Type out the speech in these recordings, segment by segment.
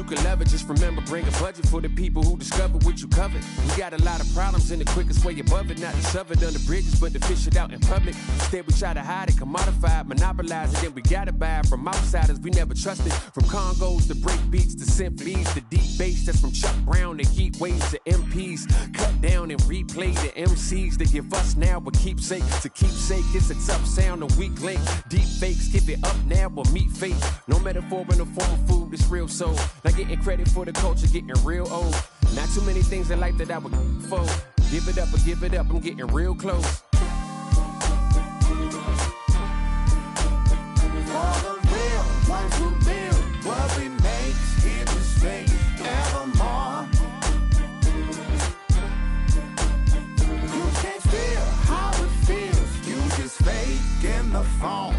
can love it. Just remember, bring a budget for the people who discover what you covered. We got a lot of problems, and the quickest way above it, not to shove it under bridges, but to fish it out in public. Instead, we try to hide it, commodify it, monopolize it, then we gotta buy it from outsiders we never trusted. From Congos to break beats to symphonies to deep bass, that's from Chuck Brown to heat waves to MPs. Cut down and replay the MCs that give us now a keepsake. To keepsake, it's a tough sound, a weak link. Deep fakes, give it up now or meet fate. No metaphor in the form of food, it's real soul. Not getting credit for the culture, getting real old. Not too many things in life that I would for. Give it up or give it up, I'm getting real close. For the real ones who build what we make, here to stay evermore. You can't feel how it feels, you just fake in the phone.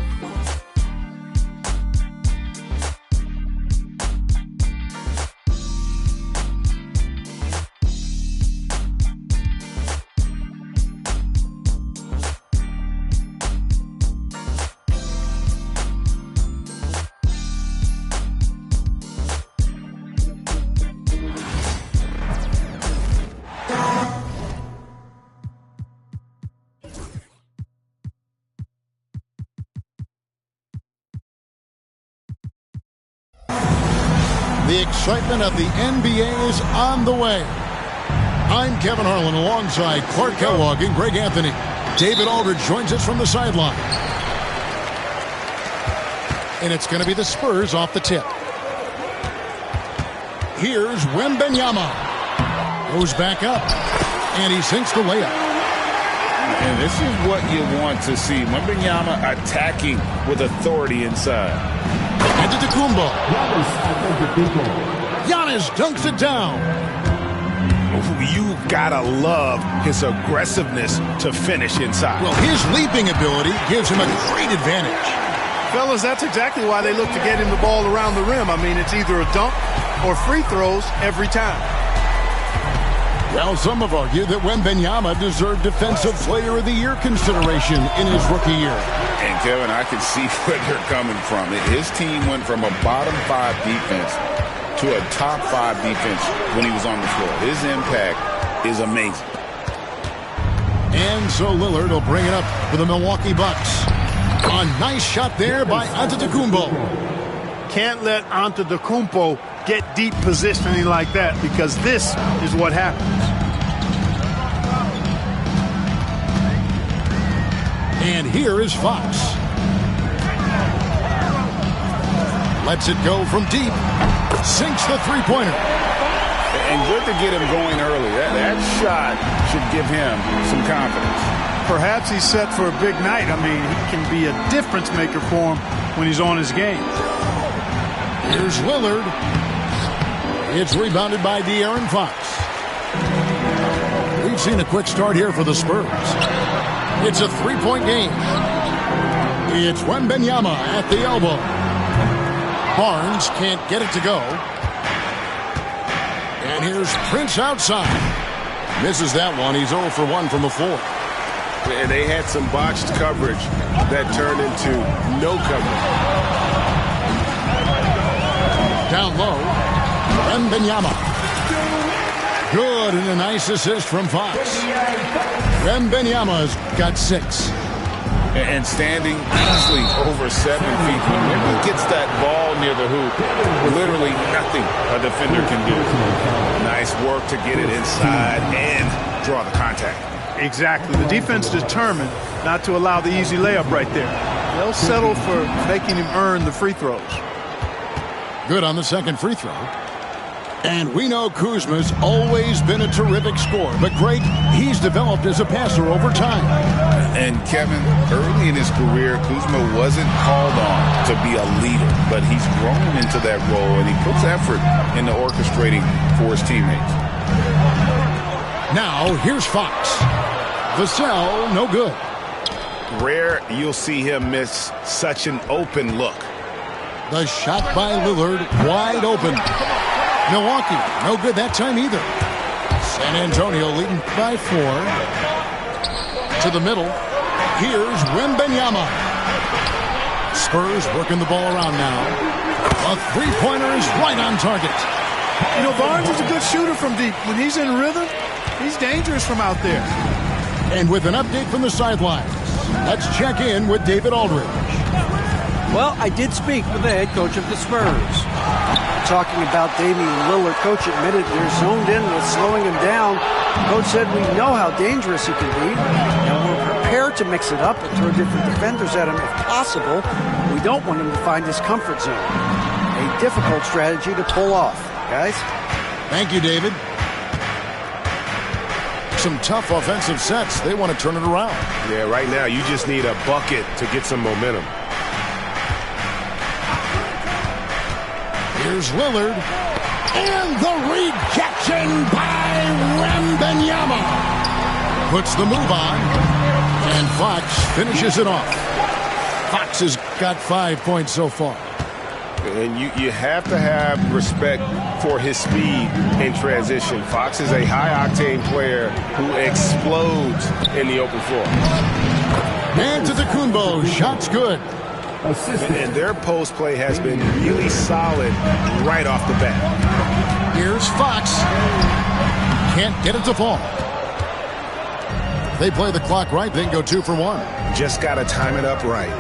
The excitement of the NBA is on the way. I'm Kevin Harlan alongside Clark Kellogg and Greg Anthony. David Aldridge joins us from the sideline. And it's going to be the Spurs off the tip. Here's Wembanyama. Goes back up. And he sinks the layup. And this is what you want to see. Wembanyama attacking with authority inside. Antetokounmpo. Giannis dunks it down. You gotta love his aggressiveness to finish inside. Well, his leaping ability gives him a great advantage. Fellas, that's exactly why they look to get him the ball around the rim. I mean, it's either a dunk or free throws every time. Well, some have argued that Wembanyama deserved Defensive Player of the Year consideration in his rookie year. And Kevin, I can see where they're coming from. His team went from a bottom 5 defense to a top 5 defense when he was on the floor. His impact is amazing. And so Lillard will bring it up for the Milwaukee Bucks. A nice shot there by Antetokounmpo. Can't let Antetokounmpo get deep positioning like that, because this is what happens. And here is Fox. Lets it go from deep. Sinks the three-pointer. And good to get him going early. That shot should give him some confidence. Perhaps he's set for a big night. I mean, he can be a difference maker for him when he's on his game. Here's Lillard. It's rebounded by De'Aaron Fox. We've seen a quick start here for the Spurs. It's a three-point game. It's Wembanyama at the elbow. Barnes can't get it to go. And here's Prince outside. Misses that one. He's 0 for 1 from the floor. And they had some botched coverage that turned into no coverage. Down low. Wembanyama. Good, and a nice assist from Fox. Wembanyama's got 6. And standing easily over 7 feet. When he gets that ball near the hoop, literally nothing a defender can do. Nice work to get it inside and draw the contact. Exactly. The defense determined not to allow the easy layup right there. They'll settle for making him earn the free throws. Good on the second free throw. And we know Kuzma's always been a terrific scorer, but Greg, he's developed as a passer over time. And Kevin, early in his career, Kuzma wasn't called on to be a leader, but he's grown into that role, and he puts effort into orchestrating for his teammates. Now, here's Fox. Vassell, no good. Rare you'll see him miss such an open look. The shot by Lillard, wide open. Milwaukee, no good that time either. San Antonio leading by 4. To the middle. Here's Wembanyama. Spurs working the ball around now. A three-pointer is right on target. You know, Barnes is a good shooter from deep. When he's in rhythm, he's dangerous from out there. And with an update from the sidelines, let's check in with David Aldridge. Well, I did speak with the head coach of the Spurs. Talking about Damian Lillard, coach admitted they're zoned in with slowing him down. Coach said we know how dangerous he can be, and we're prepared to mix it up and throw different defenders at him if possible. We don't want him to find his comfort zone. A difficult strategy to pull off, guys. Thank you, David. Some tough offensive sets. They want to turn it around. Yeah, right now you just need a bucket to get some momentum. Here's Lillard. And the rejection by Wembanyama. Puts the move on. And Fox finishes it off. Fox has got 5 points so far. And you have to have respect for his speed in transition. Fox is a high-octane player who explodes in the open floor. And to Antetokounmpo, shot's good. And their post play has been really solid right off the bat. Here's Fox. Can't get it to fall. They play the clock right, they can go 2 for 1. Just got to time it up right.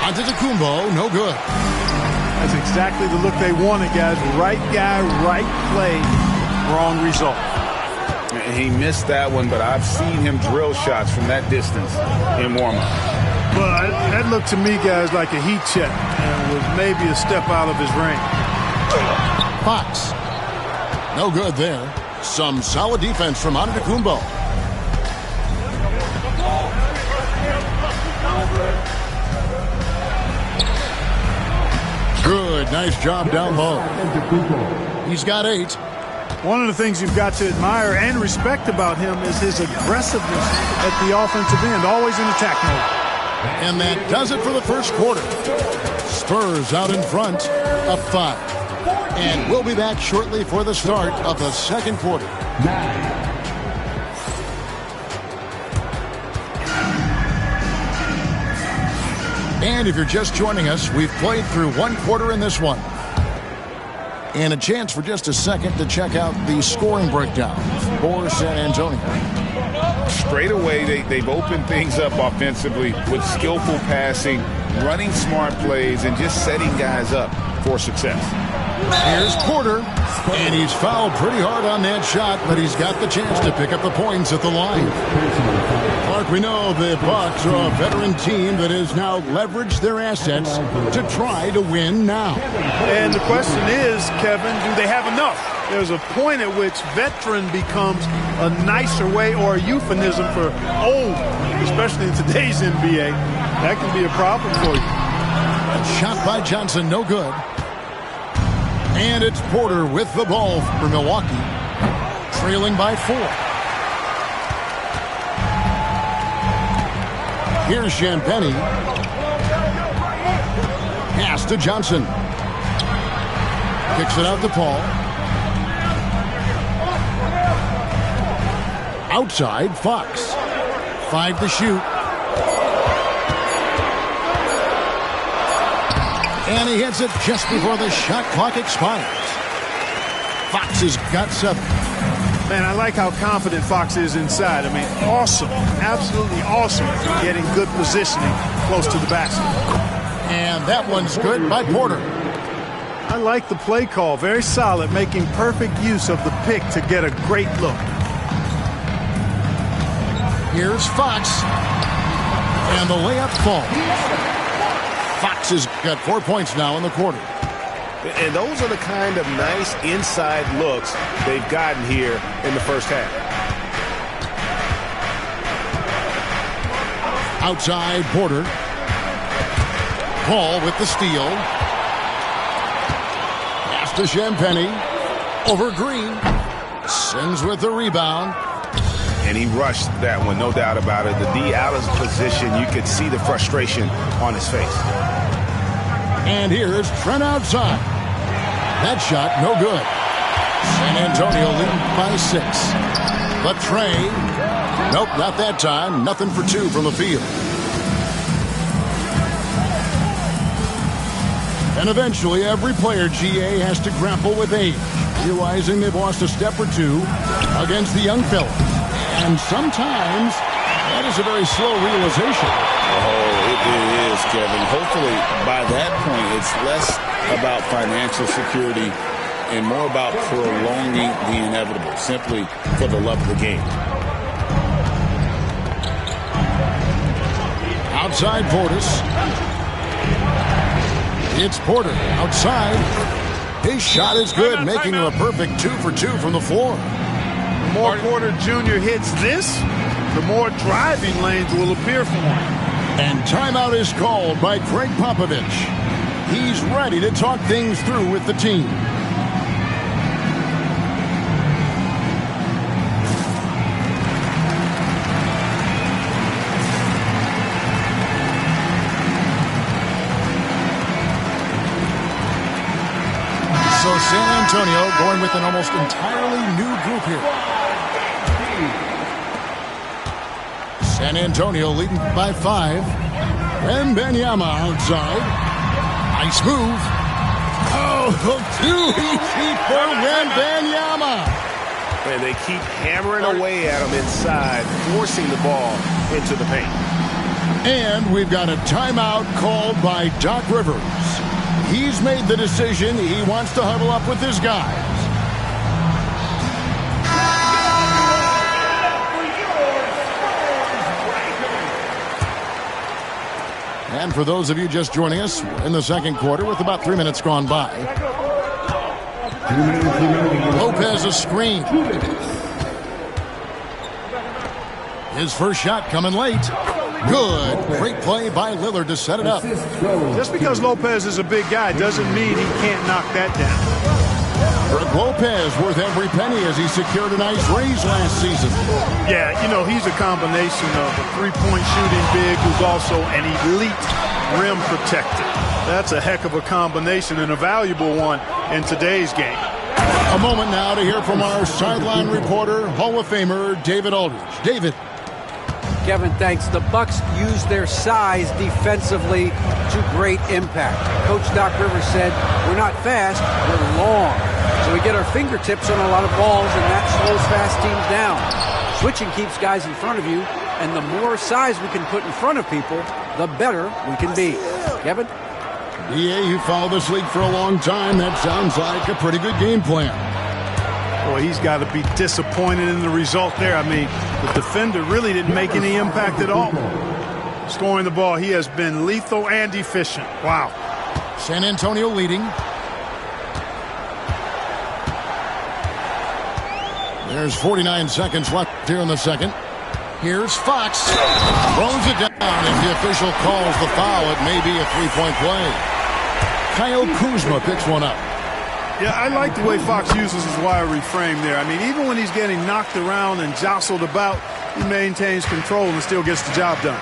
Antetokounmpo, no good. That's exactly the look they wanted, guys. Right guy, right play, wrong result. He missed that one, but I've seen him drill shots from that distance in warm-up. Well, that looked to me, guys, like a heat check and was maybe a step out of his range. Fox. No good there. Some solid defense from Antetokounmpo. Good, nice job down low. He's got 8. One of the things you've got to admire and respect about him is his aggressiveness at the offensive end, always in attack mode. And that does it for the first quarter. Spurs out in front of 5. And we'll be back shortly for the start of the second quarter. And if you're just joining us, we've played through 1 quarter in this one. And a chance for just a second to check out the scoring breakdown for San Antonio. Straight away, they've opened things up offensively with skillful passing, running smart plays, and just setting guys up for success. Here's Porter, and he's fouled pretty hard on that shot, but he's got the chance to pick up the points at the line. Clark, we know the Bucks are a veteran team that has now leveraged their assets to try to win now. And the question is, Kevin, do they have enough? There's a point at which veteran becomes a nicer way or a euphemism for old, especially in today's NBA. That can be a problem for you. A shot by Johnson, no good. And it's Porter with the ball for Milwaukee, trailing by 4. Here's Champagnie. Pass to Johnson. Kicks it out to Paul. Outside, Fox. 5 to shoot. And he hits it just before the shot clock expires. Fox has got 7. Man, I like how confident Fox is inside. I mean, awesome. Absolutely awesome. Getting good positioning close to the basket. And that one's good by Porter. I like the play call. Very solid, making perfect use of the pick to get a great look. Here's Fox. And the layup falls. Fox has got 4 points now in the quarter. And those are the kind of nice inside looks they've gotten here in the first half. Outside, Porter. Paul with the steal. Pass to Champagnie. Over Green. Sims with the rebound. And he rushed that one, no doubt about it. The D out of position, you could see the frustration on his face. And here's Trent outside. That shot, no good. San Antonio leading by 6. But Trey, nope, not that time. Nothing for 2 from the field. And eventually, every player, GA, has to grapple with age, realizing they've lost a step or two against the young fellas. And sometimes, that is a very slow realization. Oh, it is, Kevin. Hopefully, by that point, it's less about financial security and more about prolonging the inevitable, simply for the love of the game. Outside Portis. It's Porter outside. His shot is good, making him a perfect 2 for 2 from the floor. The more Porter Jr. hits this, the more driving lanes will appear for him. And timeout is called by Greg Popovich. He's ready to talk things through with the team. So San Antonio going with an almost entirely new group here. San Antonio leading by 5. Wembanyama outside. Nice move. Oh, too easy for Wembanyama. And they keep hammering away at him inside, forcing the ball into the paint. And we've got a timeout called by Doc Rivers. He's made the decision. He wants to huddle up with his guys. And for those of you just joining us, we're in the second quarter with about 3 minutes gone by. Lopez a screen. His first shot coming late. Good. Great play by Lillard to set it up. Just because Lopez is a big guy doesn't mean he can't knock that down. Brook Lopez worth every penny as he secured a nice raise last season. Yeah, you know, he's a combination of a three-point shooting big who's also an elite rim protector. That's a heck of a combination and a valuable one in today's game. A moment now to hear from our sideline reporter, Hall of Famer David Aldridge. David. Kevin, thanks. The Bucks use their size defensively to great impact. Coach Doc Rivers said, we're not fast, we're long. So we get our fingertips on a lot of balls, and that slows fast teams down. Switching keeps guys in front of you, and the more size we can put in front of people, the better we can be. Kevin? DA, you follow this league for a long time. That sounds like a pretty good game plan. Boy, he's got to be disappointed in the result there. I mean, the defender really didn't make any impact at all. Scoring the ball, he has been lethal and efficient. Wow. San Antonio leading. There's 49 seconds left here in the second. Here's Fox. Throws it down. If the official calls the foul, it may be a three-point play. Kyle Kuzma picks one up. Yeah, I like the way Fox uses his wiry frame there. I mean, even when he's getting knocked around and jostled about, he maintains control and still gets the job done.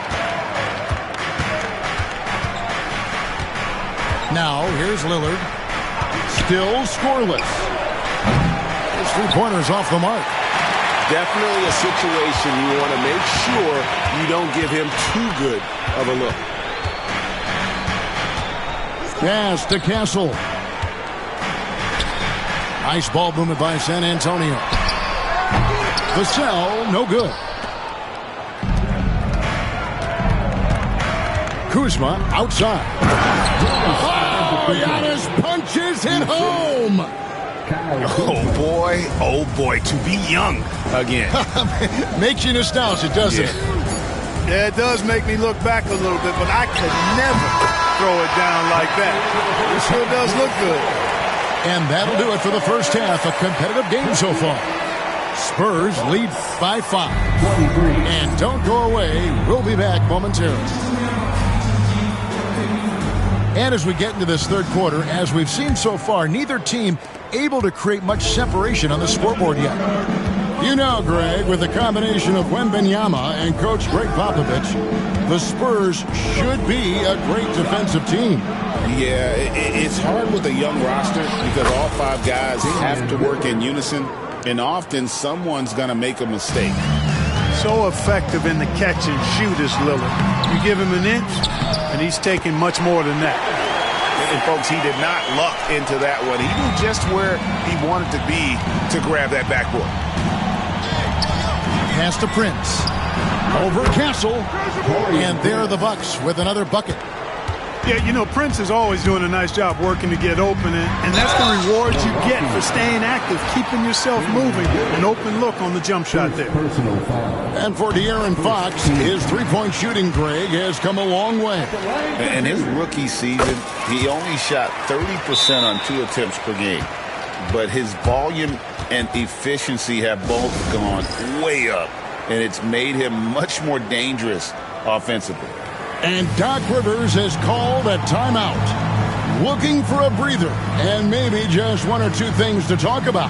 Now, here's Lillard. Still scoreless. His three-pointer's off the mark. Definitely a situation you want to make sure you don't give him too good of a look. Pass to Castle. Nice ball movement by San Antonio. Vassell, no good. Kuzma outside. Oh, Giannis punches it home. Oh boy, to be young again. Makes you nostalgic, doesn't it? Yeah, it does make me look back a little bit, but I could never throw it down like that. It sure does look good. And that'll do it for the first half. A competitive game so far. Spurs lead by 5. And don't go away. We'll be back momentarily. And as we get into this third quarter, as we've seen so far, neither team able to create much separation on the scoreboard yet. You know, Greg, with the combination of Wembanyama and Coach Greg Popovich, the Spurs should be a great defensive team. Yeah, it's hard with a young roster because all 5 guys have to work in unison, and often someone's going to make a mistake. So effective in the catch and shoot is Lillard. You give him an inch, and he's taking much more than that. And folks, he did not luck into that one. He knew just where he wanted to be to grab that backboard. Pass to Prince. Over Castle. And there are the Bucks with another bucket. Yeah, you know, Prince is always doing a nice job working to get open, and that's the reward you get for staying active, keeping yourself moving. An open look on the jump shot there. And for De'Aaron Fox, his three-point shooting, Greg, has come a long way. In his rookie season, he only shot 30% on 2 attempts per game. But his volume and efficiency have both gone way up, and it's made him much more dangerous offensively. And Doc Rivers has called a timeout, looking for a breather and maybe just 1 or 2 things to talk about.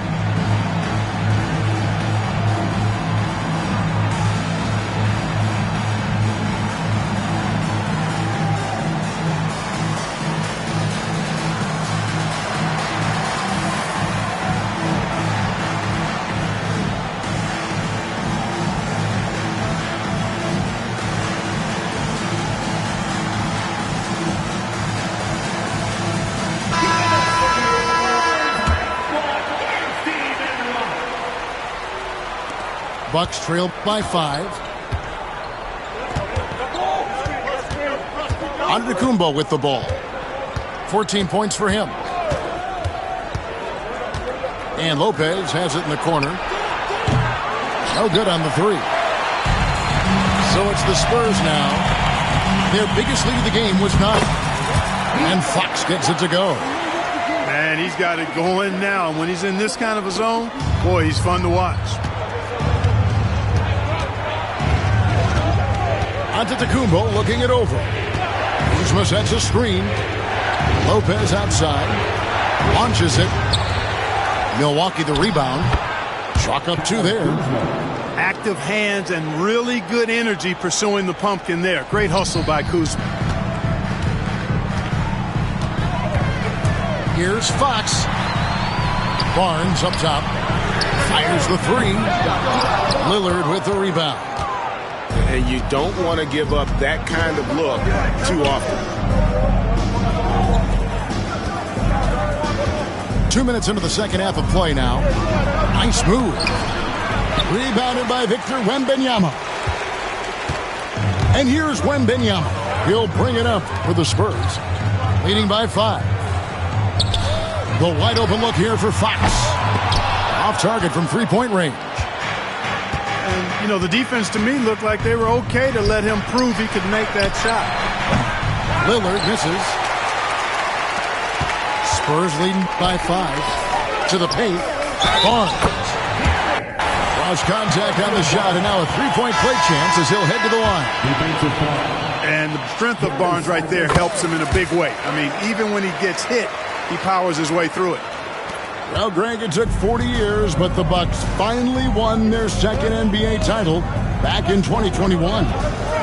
Bucks trail by 5. Antetokounmpo with the ball. 14 points for him. And Lopez has it in the corner. No good on the 3. So it's the Spurs now. Their biggest lead of the game was 9. And Fox gets it to go. Man, he's got it going now. And when he's in this kind of a zone, boy, he's fun to watch. Antetokounmpo looking it over. Kuzma sets a screen. Lopez outside. Launches it. Milwaukee the rebound. Chalk up 2 there. Active hands and really good energy pursuing the pumpkin there. Great hustle by Kuzma. Here's Fox. Barnes up top. Fires the 3. Lillard with the rebound. And you don't want to give up that kind of look too often. 2 minutes into the second half of play now. Nice move. Rebounded by Victor Wembanyama. And here's Wembanyama. He'll bring it up for the Spurs. Leading by 5. The wide open look here for Fox. Off target from three-point range. And, you know, the defense to me looked like they were okay to let him prove he could make that shot. Lillard misses. Spurs leading by 5. To the paint. Barnes. Lost contact on the shot, and now a three-point play chance as he'll head to the line. And the strength of Barnes right there helps him in a big way. I mean, even when he gets hit, he powers his way through it. Well, Greg, it took 40 years, but the Bucks finally won their second NBA title back in 2021.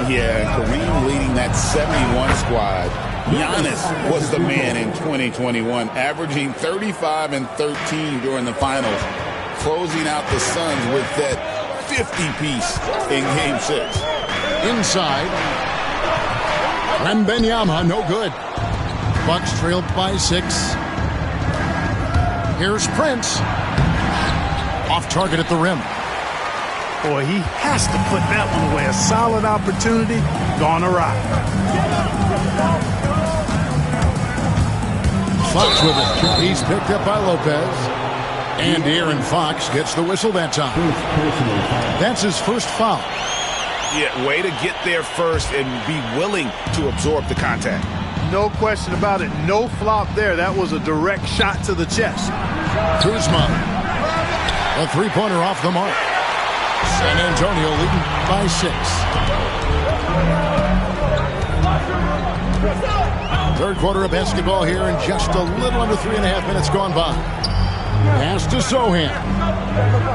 Yeah, Kareem leading that 71 squad. Giannis was the man in 2021, averaging 35 and 13 during the finals, closing out the Suns with that 50-piece in Game 6. Inside. Wembanyama, no good. Bucks trailed by 6. Here's Prince. Off target at the rim. Boy, he has to put that one away. A solid opportunity, gone awry. Fox with it. He's picked up by Lopez. And De'Aaron Fox gets the whistle that time. That's his first foul. Yeah, way to get there first and be willing to absorb the contact. No question about it. No flop there. That was a direct shot to the chest. Kuzma. A three-pointer off the mark. San Antonio leading by 6. Third quarter of basketball here, and just a little under 3.5 minutes gone by. Pass to Sohan.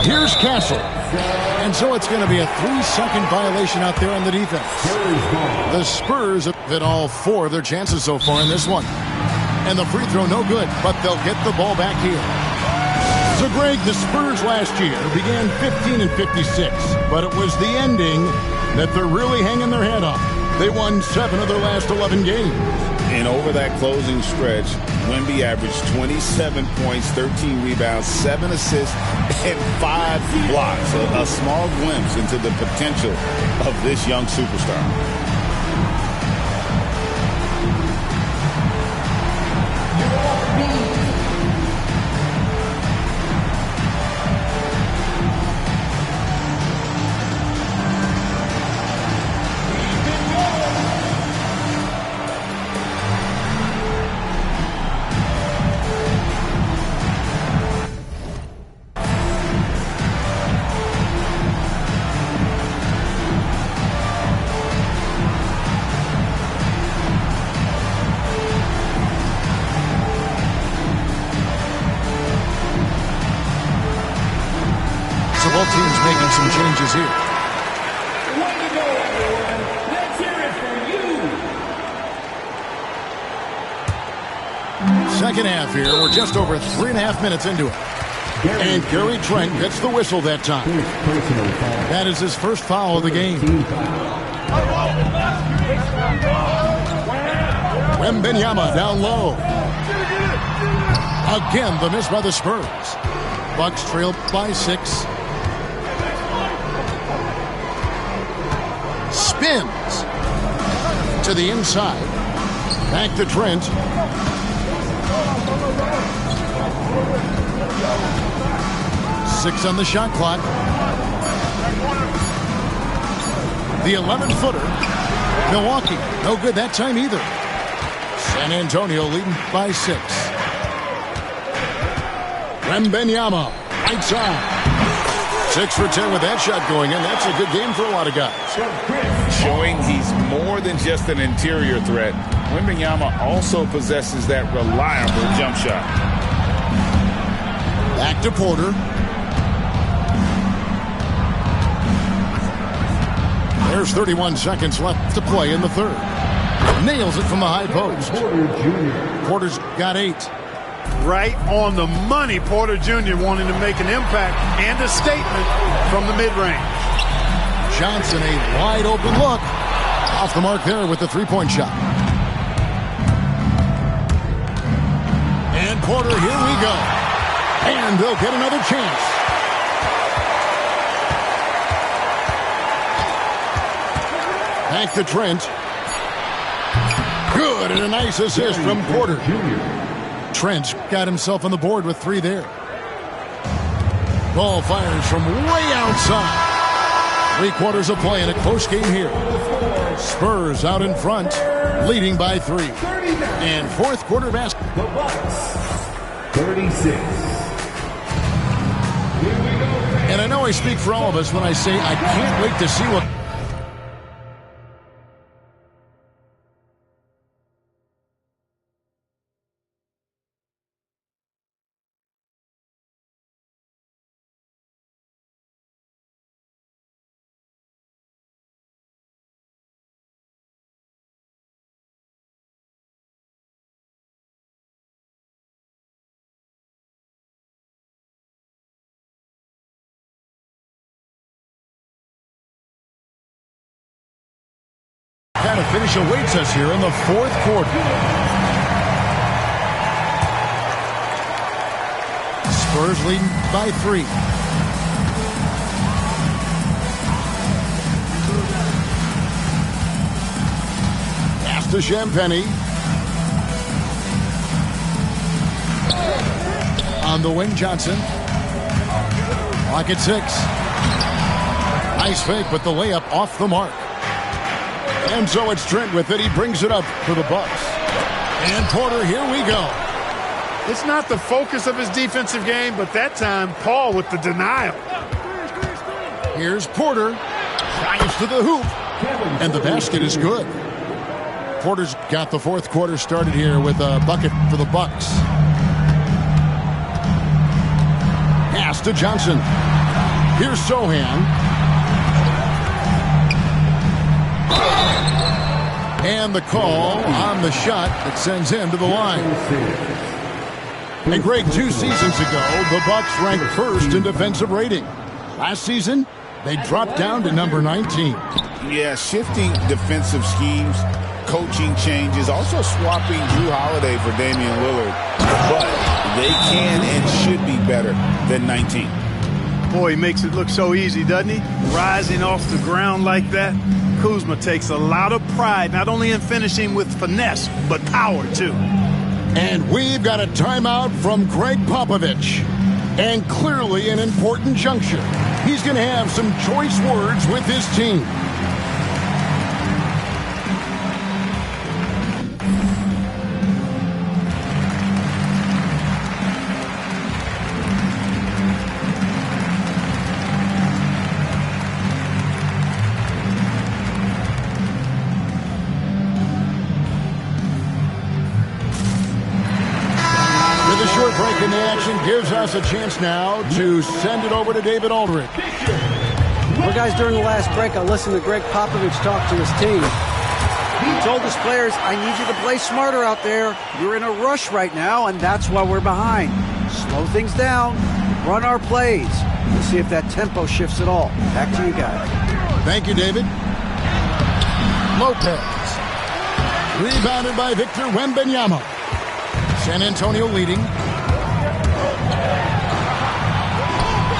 Here's Castle. And so it's going to be a 3-second violation out there on the defense. The Spurs have hit all 4 of their chances so far in this one. And the free throw no good, but they'll get the ball back here. So, Greg, the Spurs last year began 15 and 56, but it was the ending that they're really hanging their head on. They won 7 of their last 11 games. And over that closing stretch, Wemby averaged 27 points, 13 rebounds, 7 assists, and 5 blocks. A small glimpse into the potential of this young superstar. Both teams making some changes here. Way to go, everyone. Let's hear it for you. Second half here. We're just over 3.5 minutes into it. And Gary Trent gets the whistle that time. That is his first foul of the game. Wembanyama down low. Again, the miss by the Spurs. Bucks trail by 6. Spins to the inside. Back to Trent. Six on the shot clock. The 11-footer. Milwaukee, no good that time either. San Antonio leading by 6. Wembanyama, right side. 6 for 10 with that shot going in. That's a good game for a lot of guys. Showing he's more than just an interior threat. Wembanyama also possesses that reliable jump shot. Back to Porter. There's 31 seconds left to play in the third. Nails it from the high post. Porter's got 8. Right on the money, Porter Jr. wanting to make an impact and a statement from the mid-range. Johnson, a wide open look. Off the mark there with the three-point shot. And Porter, here we go. And they'll get another chance. Back to Trent. Good, and a nice assist from Porter. Trent got himself on the board with 3 there. Ball fires from way outside. 3 quarters of play in a close game here. Spurs out in front, leading by 3. And fourth quarter basketball. The Bucks, 36. And I know I speak for all of us when I say I can't wait to see what... kind of finish awaits us here in the fourth quarter. Spurs leading by 3. Pass to Champagnie. On the wing, Johnson. Clock at 6. Nice fake, but the layup off the mark. And so it's Trent with it. He brings it up for the Bucks. And Porter, here we go. It's not the focus of his defensive game, but that time, Paul with the denial. Here's Porter. Drives to the hoop. And the basket is good. Porter's got the fourth quarter started here with a bucket for the Bucks. Pass to Johnson. Here's Sohan. And the call on the shot that sends him to the line. And Greg, 2 seasons ago, the Bucks ranked first in defensive rating. Last season, they dropped down to number 19. Yeah, shifting defensive schemes coaching changes, also swapping Drew Holiday for Damian Lillard. But they can and should be better than 19. Boy, he makes it look so easy, doesn't he? Rising off the ground like that. Kuzma takes a lot of pride, not only in finishing with finesse, but power, too. And we've got a timeout from Greg Popovich. And clearly an important juncture. He's going to have some choice words with his team. Break in the action gives us a chance now to send it over to David Aldridge. Well, guys, during the last break, I listened to Greg Popovich talk to his team. He told his players, I need you to play smarter out there. You're in a rush right now, and that's why we're behind. Slow things down, run our plays. We'll see if that tempo shifts at all. Back to you guys. Thank you, David. Lopez. Rebounded by Victor Wembanyama. San Antonio leading.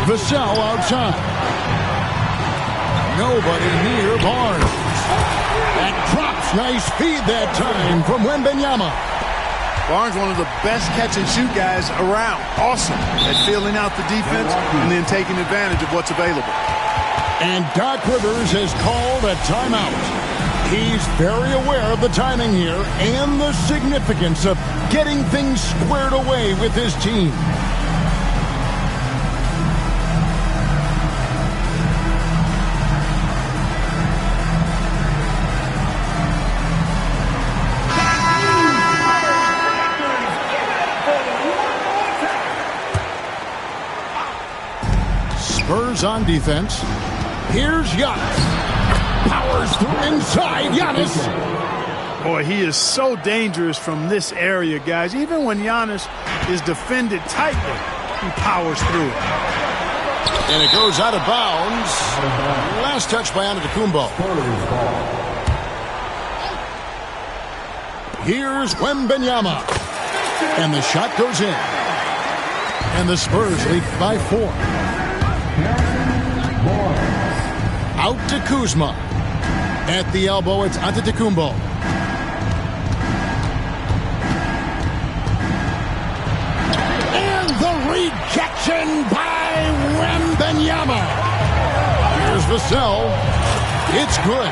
Vassell outside. Nobody near Barnes. That drops. Nice feed that time from Wembanyama. Barnes, one of the best catch-and-shoot guys around. Awesome at filling out the defense and then taking advantage of what's available. And Doc Rivers has called a timeout. He's very aware of the timing here and the significance of getting things squared away with his team. Spurs on defense. Here's Giannis. Powers through inside. Giannis. Boy, he is so dangerous from this area, guys. Even when Giannis is defended tightly, he powers through it. And it goes out of bounds. Last touch by Antetokounmpo. Here's Wembanyama. And the shot goes in. And the Spurs lead by 4. Out to Kuzma. At the elbow, it's Antetokounmpo. And the rejection by Wembanyama. Here's Vassell. It's good.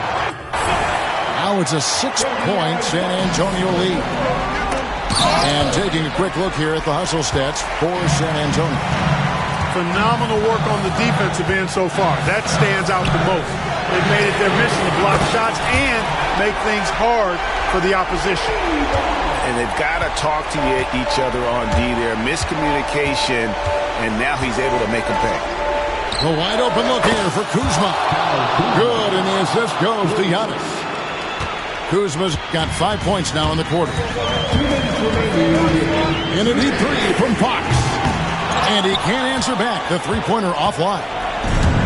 Now it's a 6-point San Antonio lead. And taking a quick look here at the hustle stats for San Antonio. Phenomenal work on the defensive end so far. That stands out the most. They've made it their mission to block shots and make things hard for the opposition. And they've got to talk to each other on D there. Miscommunication, and now he's able to make them pay. A wide open look here for Kuzma. Good, and the assist goes to Giannis. Kuzma's got 5 points now in the quarter. And a deep three from Fox. And he can't answer back. The three-pointer offline.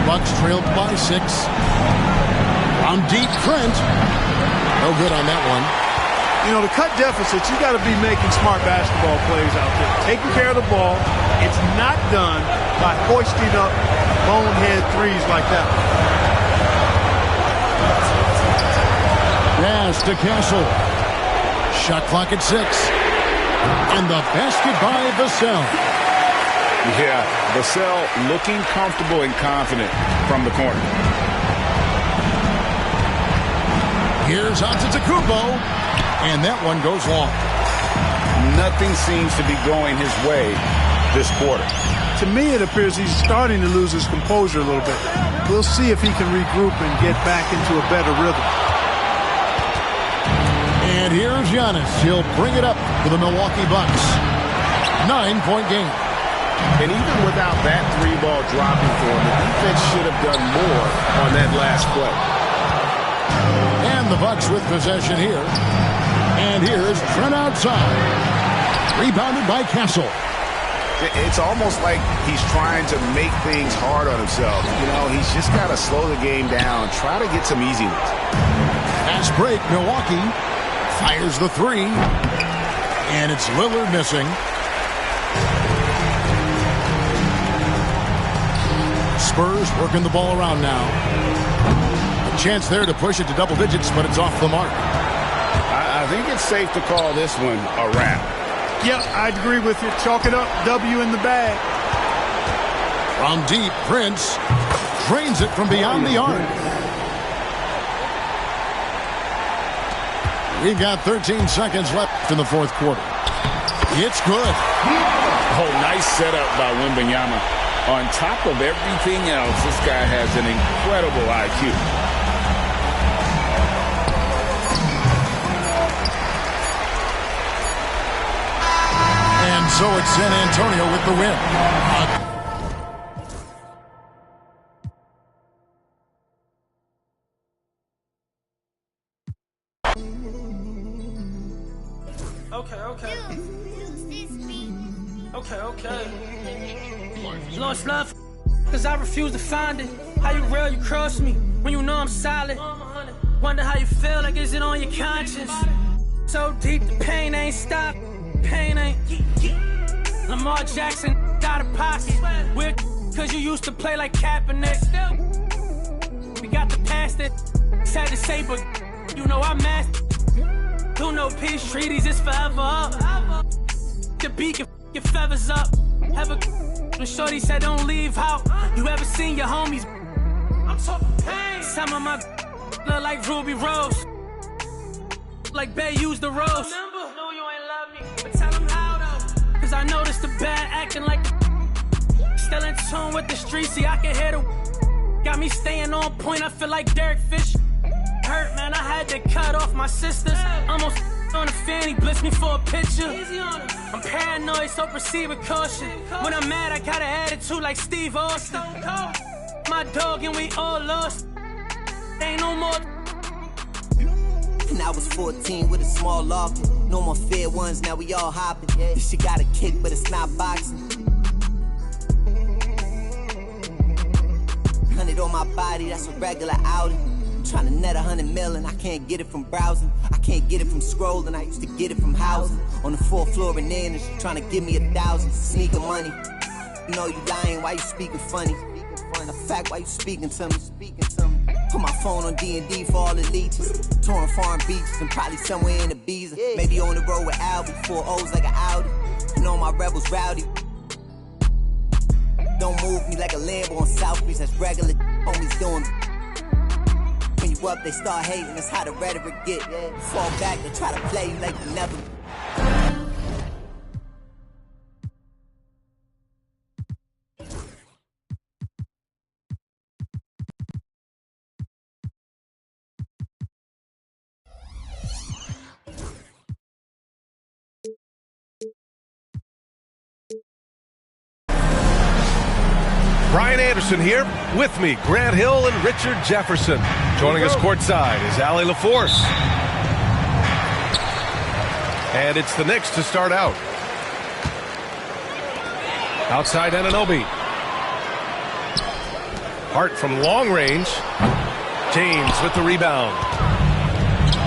Bucks trailed by 6. On deep, Trent. No good on that one. You know, to cut deficits, you got to be making smart basketball plays out there. Taking care of the ball. It's not done by hoisting up bonehead threes like that. Pass to Castle. Shot clock at 6. And the basket by Vassell. Yeah, Vassell looking comfortable and confident from the corner. Here's Antetokounmpo, and that one goes long. Nothing seems to be going his way this quarter. To me, it appears he's starting to lose his composure a little bit. We'll see if he can regroup and get back into a better rhythm. And here's Giannis. He'll bring it up for the Milwaukee Bucks. 9-point game. And even without that 3-ball dropping for him, the defense should have done more on that last play. And the Bucks with possession here. And here's Trent outside. Rebounded by Castle. It's almost like he's trying to make things hard on himself. You know, he's just got to slow the game down, try to get some easy ones. Fast break, Milwaukee. Fires the three. And it's Lillard missing. Spurs working the ball around now. A chance there to push it to double digits, but it's off the mark. I think it's safe to call this one a wrap. Yep, I'd agree with you. Chalk it up. W in the bag. From deep, Prince drains it from beyond the arc. We've got 13 seconds left in the fourth quarter. It's good. Oh, nice setup by Wembanyama. On top of everything else, this guy has an incredible IQ. And so it's San Antonio with the win. Okay. Lost love, cause I refuse to find it. How you rail, you cross me, when you know I'm solid. Wonder how you feel, like is it on your conscience? So deep, the pain ain't stopped. Pain ain't. Lamar Jackson got a pocket. Weird, cause you used to play like Kaepernick. We got the past it, sad to say, but you know I mastered. Do no peace treaties, it's forever up. The beat can your feathers up. Have a when shorty said don't leave out. You ever seen your homies? I'm talking pain. Some of my look like Ruby Rose. Like Bay used the rose. Remember? No, you ain't love me. But tell them how though. Cause I noticed the bad acting like still in tune with the streets. See, I can hear the got me staying on point. I feel like Derek Fisher. Hurt, man, I had to cut off my sisters. Almost on the fanny, blitz me for a picture. I'm paranoid, so proceed with caution. When I'm mad, I got an attitude like Steve Austin. My dog and we all lost. Ain't no more. And I was 14 with a small loft. No more fair ones, now we all hopping. This shit got a kick, but it's not boxing. 100 on my body, that's a regular outing. Trying to net 100 million, I can't get it from browsing. I can't get it from scrolling, I used to get it from housing. On the 4th floor in there, and she's trying to give me 1,000. Sneaking money. You know you lying, why you speaking funny? The fact, why you speaking to me? Put my phone on D&D for all the leeches. Touring foreign beaches and probably somewhere in Ibiza. Maybe on the road with Albie, 4 O's like an Audi. You know my rebels rowdy. Don't move me like a Lambo on South Beach, that's regular homies doing. When you up, they start hating, that's how the rhetoric get. Fall back, they try to play you like you never. Brian Anderson here, with me, Grant Hill and Richard Jefferson. Joining us courtside is Allie LaForce. And it's the Knicks to start out. Outside Anunoby. Hart from long range. James with the rebound.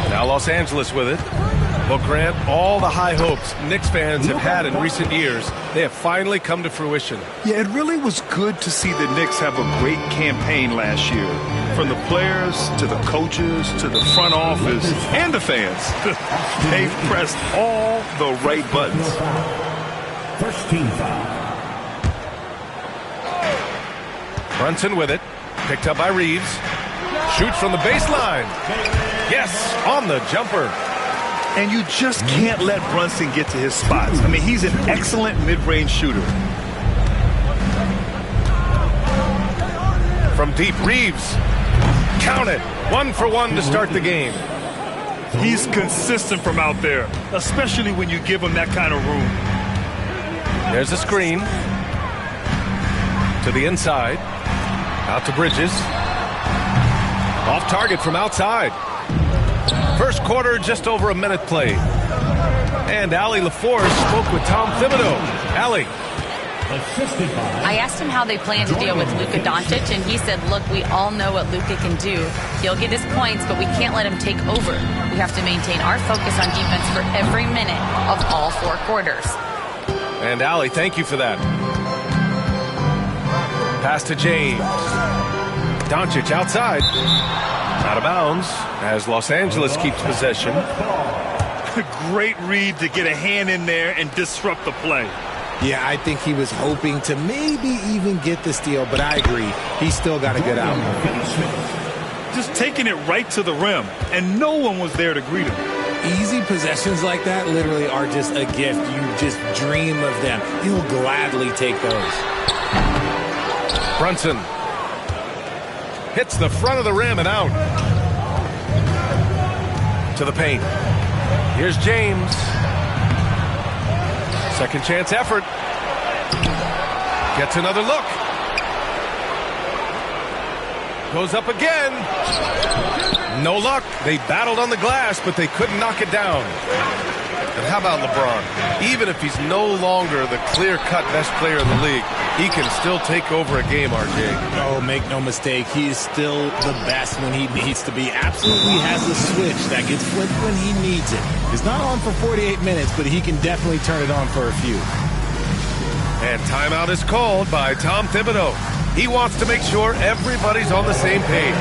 Now Los Angeles with it. Well, Grant, all the high hopes Knicks fans have had in recent years, they have finally come to fruition. Yeah, it really was good to see the Knicks have a great campaign last year. From the players to the coaches to the front office and the fans. They've pressed all the right buttons. First team foul. Brunson with it. Picked up by Reeves. Shoots from the baseline. Yes, on the jumper. And you just can't let Brunson get to his spots. I mean, he's an excellent mid-range shooter. From deep, Reeves. Count it. 1 for 1 to start the game. He's consistent from out there, especially when you give him that kind of room. There's a screen. To the inside. Out to Bridges. Off target from outside. First quarter, just over a minute played. And Allie LaForce spoke with Tom Thibodeau. Allie. I asked him how they plan to deal with Luka Doncic, and he said, look, we all know what Luka can do. He'll get his points, but we can't let him take over. We have to maintain our focus on defense for every minute of all 4 quarters. And Allie, thank you for that. Pass to James. Doncic outside. Out of bounds as Los Angeles keeps possession. Great read to get a hand in there and disrupt the play. Yeah, I think he was hoping to maybe even get the steal, but I agree. He's still got a good outlook. Just taking it right to the rim, and no one was there to greet him. Easy possessions like that literally are just a gift. You just dream of them. He'll gladly take those. Brunson hits the front of the rim and out. To the paint. Here's James. Second chance effort. Gets another look. Goes up again. No luck. They battled on the glass, but they couldn't knock it down. And how about LeBron? Even if he's no longer the clear-cut best player in the league, he can still take over a game, RJ. Oh, make no mistake. He is still the best when he needs to be. Absolutely has a switch that gets flipped when he needs it. It's not on for 48 minutes, but he can definitely turn it on for a few. And timeout is called by Tom Thibodeau. He wants to make sure everybody's on the same page.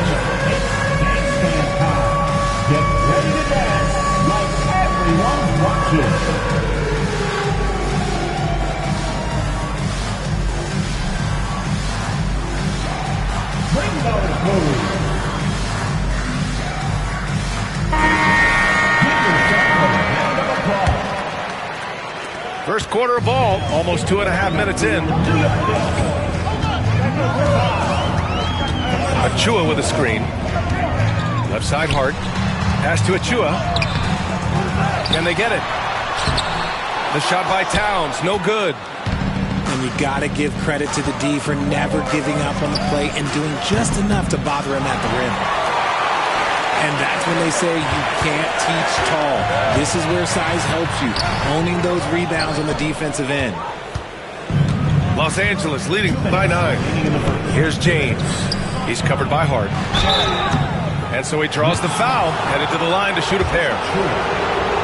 Get ready to dance like everyone's watching. Bring those moves. First quarter of ball, almost 2.5 minutes in. Achua with a screen. Left side Hart. Pass to Achua. Can they get it? The shot by Towns, no good. And you got to give credit to the D for never giving up on the play and doing just enough to bother him at the rim. And that's when they say you can't teach tall. This is where size helps you, owning those rebounds on the defensive end. Los Angeles leading by 9. Here's James. He's covered by Hart. And so he draws the foul, headed to the line to shoot a pair.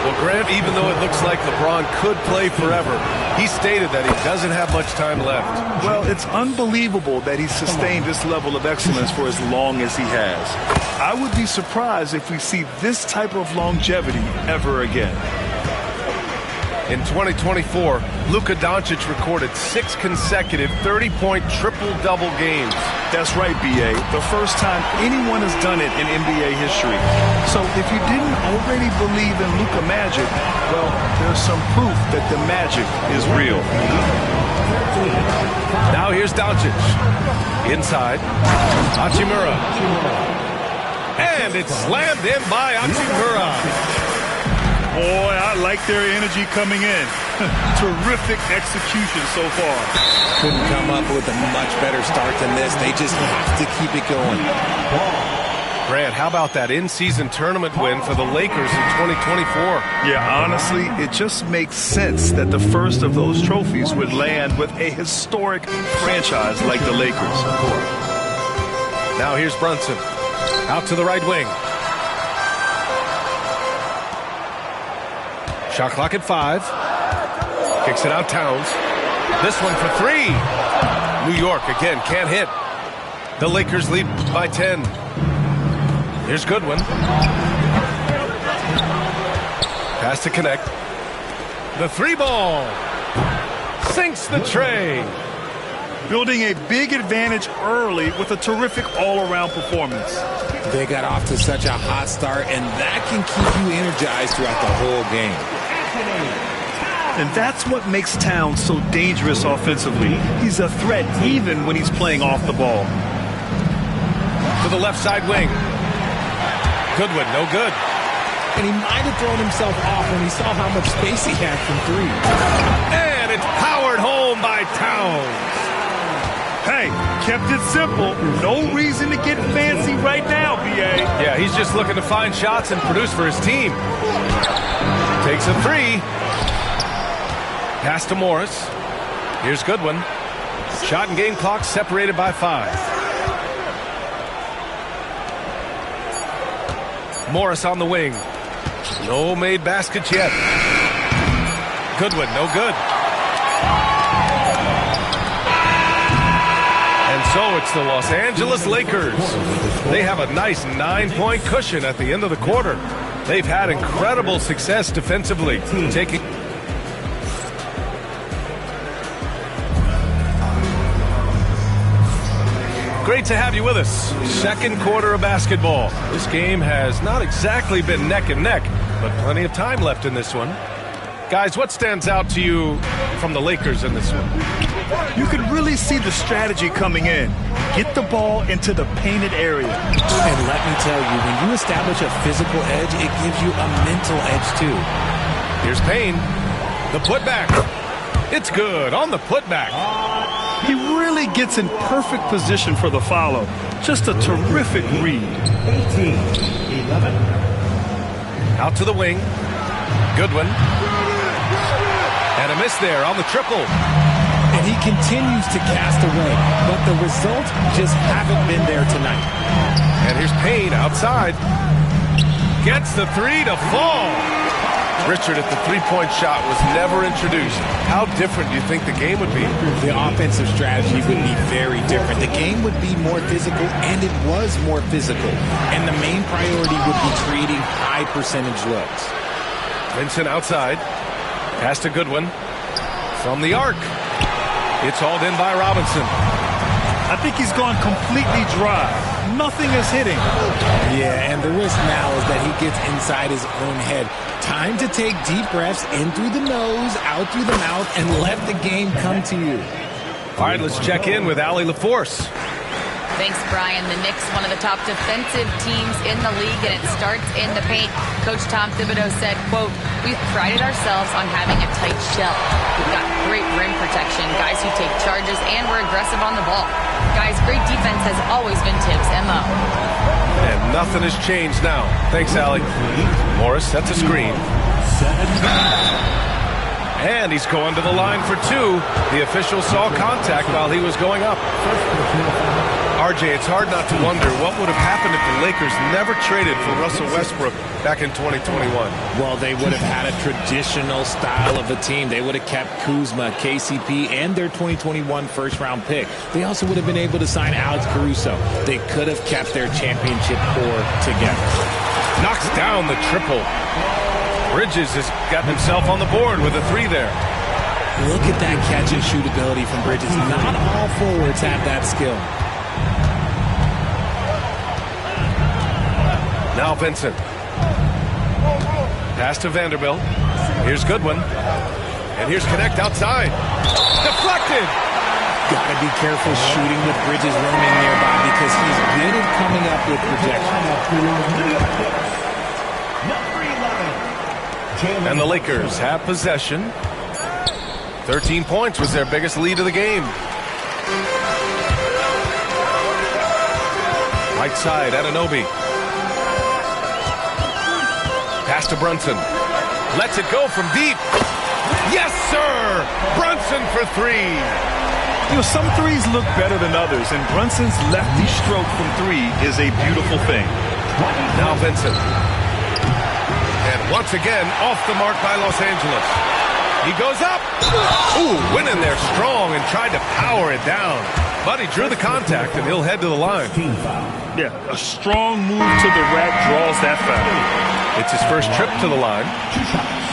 Well, Grant, even though it looks like LeBron could play forever, he stated that he doesn't have much time left. Well, it's unbelievable that he's sustained this level of excellence for as long as he has. I would be surprised if we see this type of longevity ever again. In 2024, Luka Doncic recorded 6 consecutive 30-point triple-double games. That's right, B.A. The first time anyone has done it in NBA history. So if you didn't already believe in Luka magic, well, there's some proof that the magic is real. Now here's Doncic. Inside. Hachimura. And it's slammed in by Hachimura. Boy, I like their energy coming in. Terrific execution so far. Couldn't come up with a much better start than this. They just have to keep it going. Grant, how about that in-season tournament win for the Lakers in 2024? Yeah, honestly, it just makes sense that the first of those trophies would land with a historic franchise like the Lakers. Now here's Brunson. Out to the right wing. Shot clock at 5. Kicks it out Towns. This one for 3. New York again can't hit. The Lakers lead by 10. Here's Goodwin. Pass to connect. The 3-ball. Sinks the tray. Building a big advantage early with a terrific all-around performance. They got off to such a hot start, and that can keep you energized throughout the whole game. And that's what makes Towns so dangerous offensively. He's a threat even when he's playing off the ball. To the left side wing. Goodwin, no good. And he might have thrown himself off when he saw how much space he had from 3. And it's powered home by Towns. Hey, kept it simple. No reason to get fancy right now, B.A. Yeah, he's just looking to find shots and produce for his team. Takes a 3. Pass to Morris. Here's Goodwin. Shot and game clock separated by 5. Morris on the wing. No made baskets yet. Goodwin, no good. And so it's the Los Angeles Lakers. They have a nice 9-point cushion at the end of the quarter. They've had incredible success defensively, taking... Great to have you with us. Second quarter of basketball. This game has not exactly been neck and neck, but plenty of time left in this one. Guys, what stands out to you from the Lakers in this one? You could really see the strategy coming in. Get the ball into the painted area. And let me tell you, when you establish a physical edge, it gives you a mental edge too. Here's Payne. The putback. It's good on the putback. He really gets in perfect position for the follow. Just a terrific read. 18-11. Out to the wing. Goodwin. And a miss there on the triple. And he continues to cast away, but the results just haven't been there tonight. And here's Payne outside. Gets the three to fall. Richard, if the three-point shot was never introduced, how different do you think the game would be? The offensive strategy would be very different. The game would be more physical, and it was more physical. And the main priority would be creating high-percentage looks. Vincent outside. Pass to Goodwin. From the arc. It's hauled in by Robinson. I think he's gone completely dry. Nothing is hitting. Yeah, and the risk now is that he gets inside his own head. Time to take deep breaths in through the nose, out through the mouth, and let the game come to you. All right, let's check in with Allie LaForce. Thanks, Brian. The Knicks, one of the top defensive teams in the league, and it starts in the paint. Coach Tom Thibodeau said, quote, "We've prided ourselves on having a tight shell. We've got great rim protection, guys who take charges, and we're aggressive on the ball. Guys, great defense has always been Tibbs' MO." And nothing has changed now. Thanks, Allie. Morris sets a screen. And he's going to the line for two. The official saw contact while he was going up. RJ, it's hard not to wonder what would have happened if the Lakers never traded for Russell Westbrook back in 2021. Well, they would have had a traditional style of a team. They would have kept Kuzma, KCP, and their 2021 first-round pick. They also would have been able to sign Alex Caruso. They could have kept their championship core together. Knocks down the triple. Bridges has got himself on the board with a three there. Look at that catch-and-shoot ability from Bridges. Not all forwards have that skill. Now Vincent. Pass to Vanderbilt. Here's Goodwin. And here's Connect outside. Deflected! Gotta be careful shooting with Bridges roaming nearby because he's good at coming up with projection. And the Lakers have possession. 13 points was their biggest lead of the game. Right side, Anunoby. Pass to Brunson. Lets it go from deep. Yes, sir! Brunson for three. You know, some threes look better than others, and Brunson's lefty stroke from three is a beautiful thing. Now Vincent. And once again, off the mark by Los Angeles. He goes up. Ooh, went in there strong and tried to power it down. But he drew the contact, and he'll head to the line. Yeah, a strong move to the rack draws that foul. It's his first trip to the line.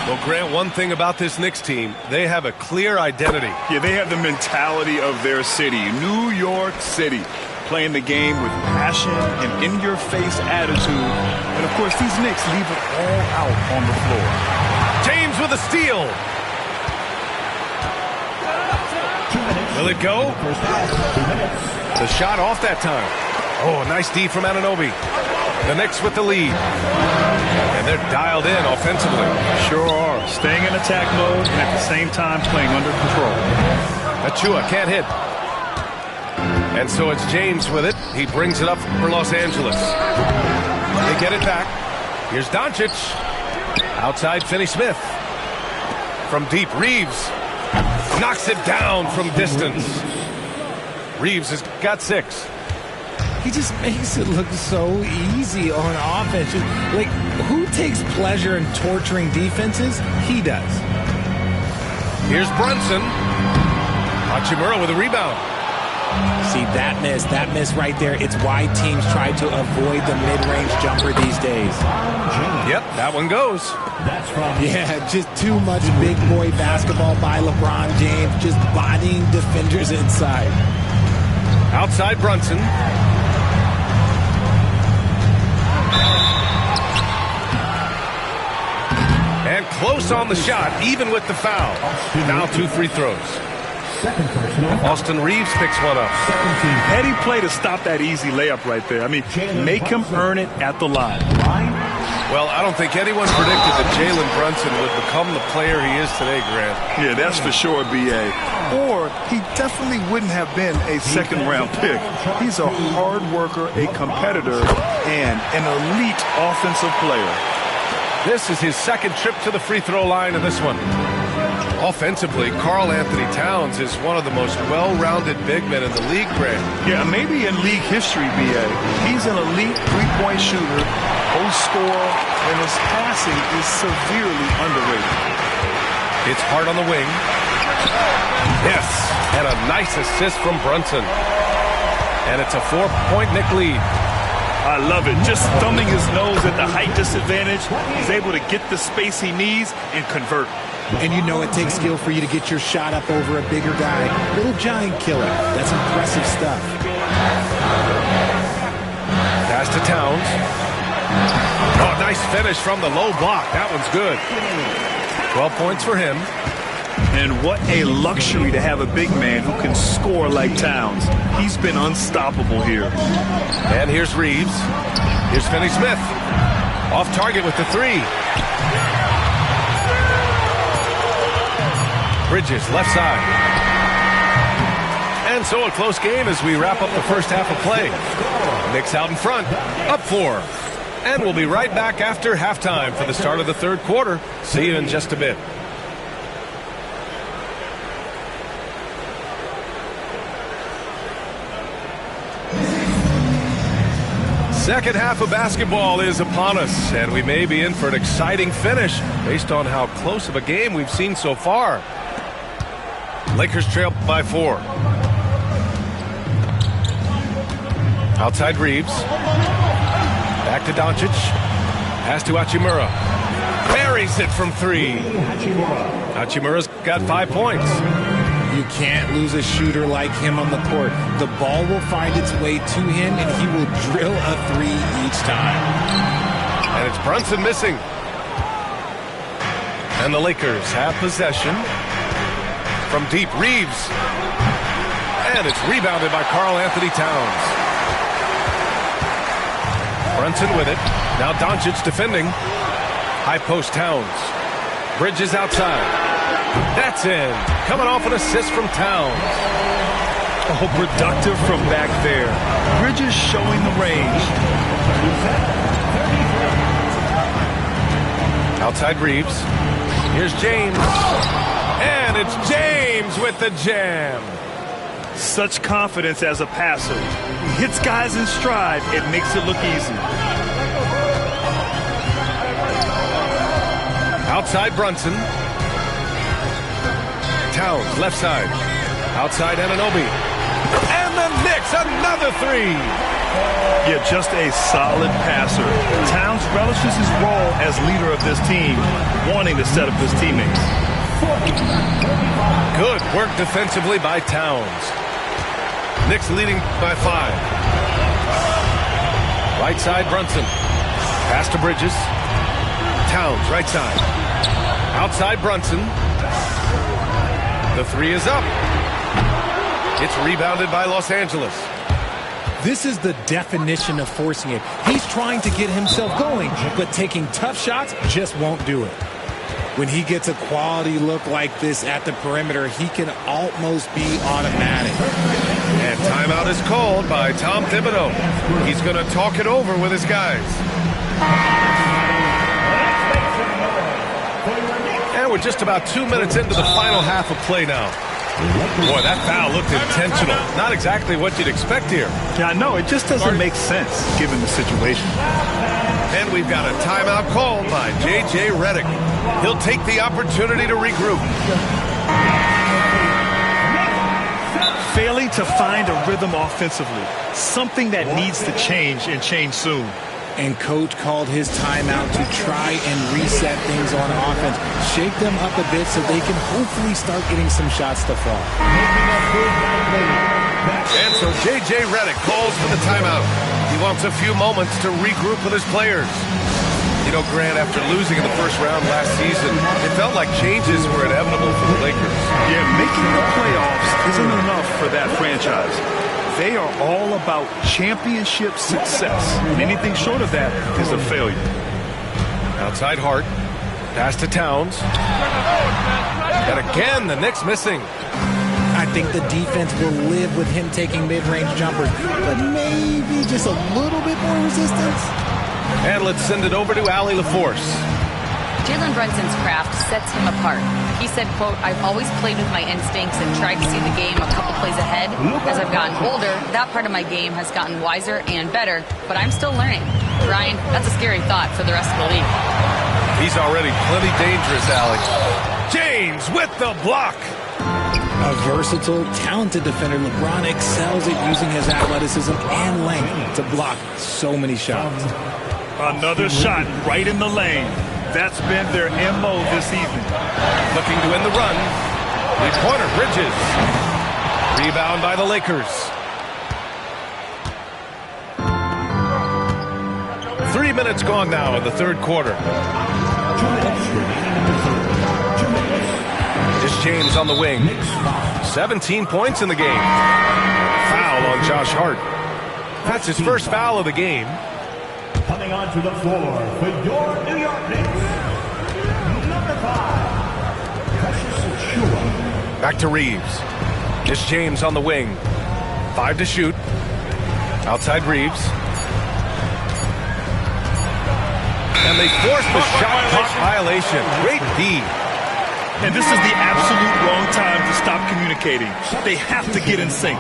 Well, Grant, one thing about this Knicks team, they have a clear identity. Yeah, they have the mentality of their city, New York City, playing the game with passion and in-your-face attitude. And, of course, these Knicks leave it all out on the floor. James with a steal. Will it go? The shot off that time. Oh, a nice D from Anunoby. The Knicks with the lead. And they're dialed in offensively. Sure are. Staying in attack mode and at the same time playing under control. Achua can't hit. And so it's James with it. He brings it up for Los Angeles. They get it back. Here's Doncic. Outside Finney-Smith. From deep, Reeves knocks it down from distance. Reeves has got 6. He just makes it look so easy on offense. Like, who takes pleasure in torturing defenses? He does. Here's Brunson. Hachimura with a rebound. See, that miss right there. It's why teams try to avoid the mid-range jumper these days. Yep, that one goes. Yeah, just too much big boy basketball by LeBron James, just bodying defenders inside. Outside Brunson. And close on the shot, even with the foul. Now 2 free throws. Austin Reeves picks one up. Heady play to stop that easy layup right there. I mean, make him earn it at the line. Well, I don't think anyone predicted that Jalen Brunson would become the player he is today, Grant. Yeah, that's for sure, B.A. Or he definitely wouldn't have been a second-round pick. He's a hard worker, a competitor, and an elite offensive player. This is his second trip to the free throw line in this one. Offensively, Karl Anthony Towns is one of the most well-rounded big men in the league, Grant. Yeah, maybe in league history, B.A. He's an elite three-point shooter, post scorer, and his passing is severely underrated. It's Hart on the wing. Yes, and a nice assist from Brunson. And it's a 4-point Knick lead. I love it. Just thumbing his nose at the height disadvantage. He's able to get the space he needs and convert. And you know it takes skill for you to get your shot up over a bigger guy. Little giant killer. That's impressive stuff. Pass to Towns. Oh, nice finish from the low block. That one's good. 12 points for him. And what a luxury to have a big man who can score like Towns. He's been unstoppable here. And here's Reeves. Here's Finney Smith. Off target with the 3. Bridges, left side. And so a close game as we wrap up the first half of play. Knicks out in front, up 4. And we'll be right back after halftime for the start of the third quarter. See you in just a bit. Second half of basketball is upon us, and we may be in for an exciting finish based on how close of a game we've seen so far. Lakers trail by 4. Outside Reeves. Back to Doncic. Pass to Hachimura. Buries it from 3. Hachimura's got 5 points. You can't lose a shooter like him on the court. The ball will find its way to him, and he will drill a 3 each time. And it's Brunson missing. And the Lakers have possession. From deep, Reeves. And it's rebounded by Karl Anthony Towns. Brunson with it. Now Doncic defending. High post Towns. Bridges outside. That's in. Coming off an assist from Towns. Oh, productive from back there. Bridges showing the range. Outside Reeves. Here's James. And it's James with the jam. Such confidence as a passer. He hits guys in stride. It makes it look easy. Outside Brunson. Towns, left side. Outside Anunoby. And the Knicks, another 3. Yeah, just a solid passer. Towns relishes his role as leader of this team, wanting to set up his teammates. Good work defensively by Towns. Knicks leading by 5. Right side, Brunson. Pass to Bridges. Towns, right side. Outside Brunson. The 3 is up. It's rebounded by Los Angeles. This is the definition of forcing it. He's trying to get himself going, but taking tough shots just won't do it. When he gets a quality look like this at the perimeter, he can almost be automatic. And timeout is called by Tom Thibodeau. He's going to talk it over with his guys. And we're just about 2 minutes into the final half of play now. Boy, that foul looked intentional. Not exactly what you'd expect here. Yeah, I know. It just doesn't make sense given the situation. And we've got a timeout called by J.J. Redick. He'll take the opportunity to regroup. Failing to find a rhythm offensively. Something that needs to change and change soon. And coach called his timeout to try and reset things on offense. Shake them up a bit so they can hopefully start getting some shots to fall. And so J.J. Redick calls for the timeout. He wants a few moments to regroup with his players. You know, Grant, after losing in the first round last season, it felt like changes were inevitable for the Lakers. Yeah, making the playoffs isn't enough for that franchise. They are all about championship success. And anything short of that is a failure. Outside Hart. Pass to Towns. And again, the Knicks missing. I think the defense will live with him taking mid-range jumpers, but maybe just a little bit more resistance. And let's send it over to Allie LaForce. Jalen Brunson's craft sets him apart. He said, quote, "I've always played with my instincts and tried to see the game a couple plays ahead. As I've gotten older, that part of my game has gotten wiser and better, but I'm still learning." Ryan, that's a scary thought for the rest of the league. He's already plenty dangerous, Allie. James with the block. A versatile, talented defender, LeBron excels at using his athleticism and length to block so many shots. Another shot right in the lane. That's been their MO this evening. Looking to win the run. Three-pointer, Bridges. Rebound by the Lakers. 3 minutes gone now in the third quarter. It's James on the wing. 17 points in the game. Foul on Josh Hart. That's his first foul of the game. Coming onto the floor for your New York Knicks, number 5, Precious Achiuwa. Back to Reeves. It's James on the wing. 5 to shoot. Outside Reeves. And they force the shot clock violation. Great D. And this is the absolute wrong time to stop communicating. They have to get in sync.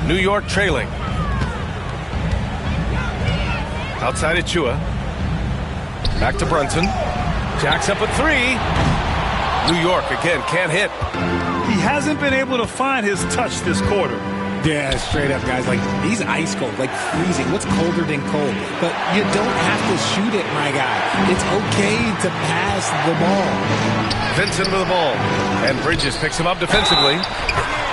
New York trailing. Outside Achiuwa. Back to Brunson. Jacks up a three. New York again can't hit. He hasn't been able to find his touch this quarter. Yeah, straight up, guys. Like, he's ice cold, like freezing. What's colder than cold? But you don't have to shoot it, my guy. It's okay to pass the ball. Vincent with the ball. And Bridges picks him up defensively.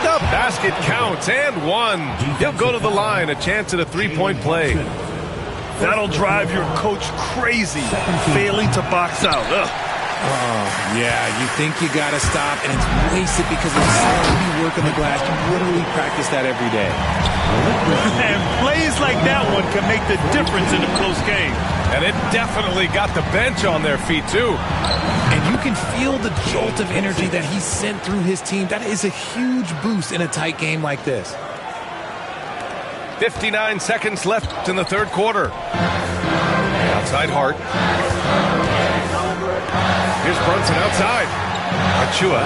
The basket counts and one. He'll go to the line. A chance at a three-point play. That'll drive your coach crazy, failing to box out. Ugh. Oh, yeah, you think you got to stop, and it's wasted because of sloppy work on the glass. You literally practice that every day. And plays like that one can make the difference in a close game. And it definitely got the bench on their feet, too. And you can feel the jolt of energy that he sent through his team. That is a huge boost in a tight game like this. 59 seconds left in the third quarter. Outside Hart. Here's Brunson outside. Achiuwa.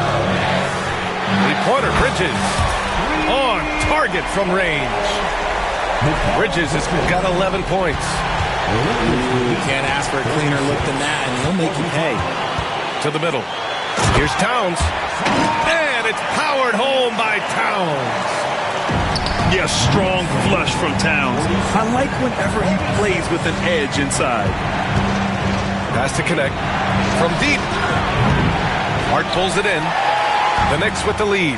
Three-pointer, Bridges. On target from range. Bridges has got 11 points. You can't ask for a cleaner look than that, and he'll make you pay. To the middle. Here's Towns. And it's powered home by Towns. Yeah, strong flush from Towns. I like whenever he plays with an edge inside. Pass to connect. From deep. Hart pulls it in. The Knicks with the lead.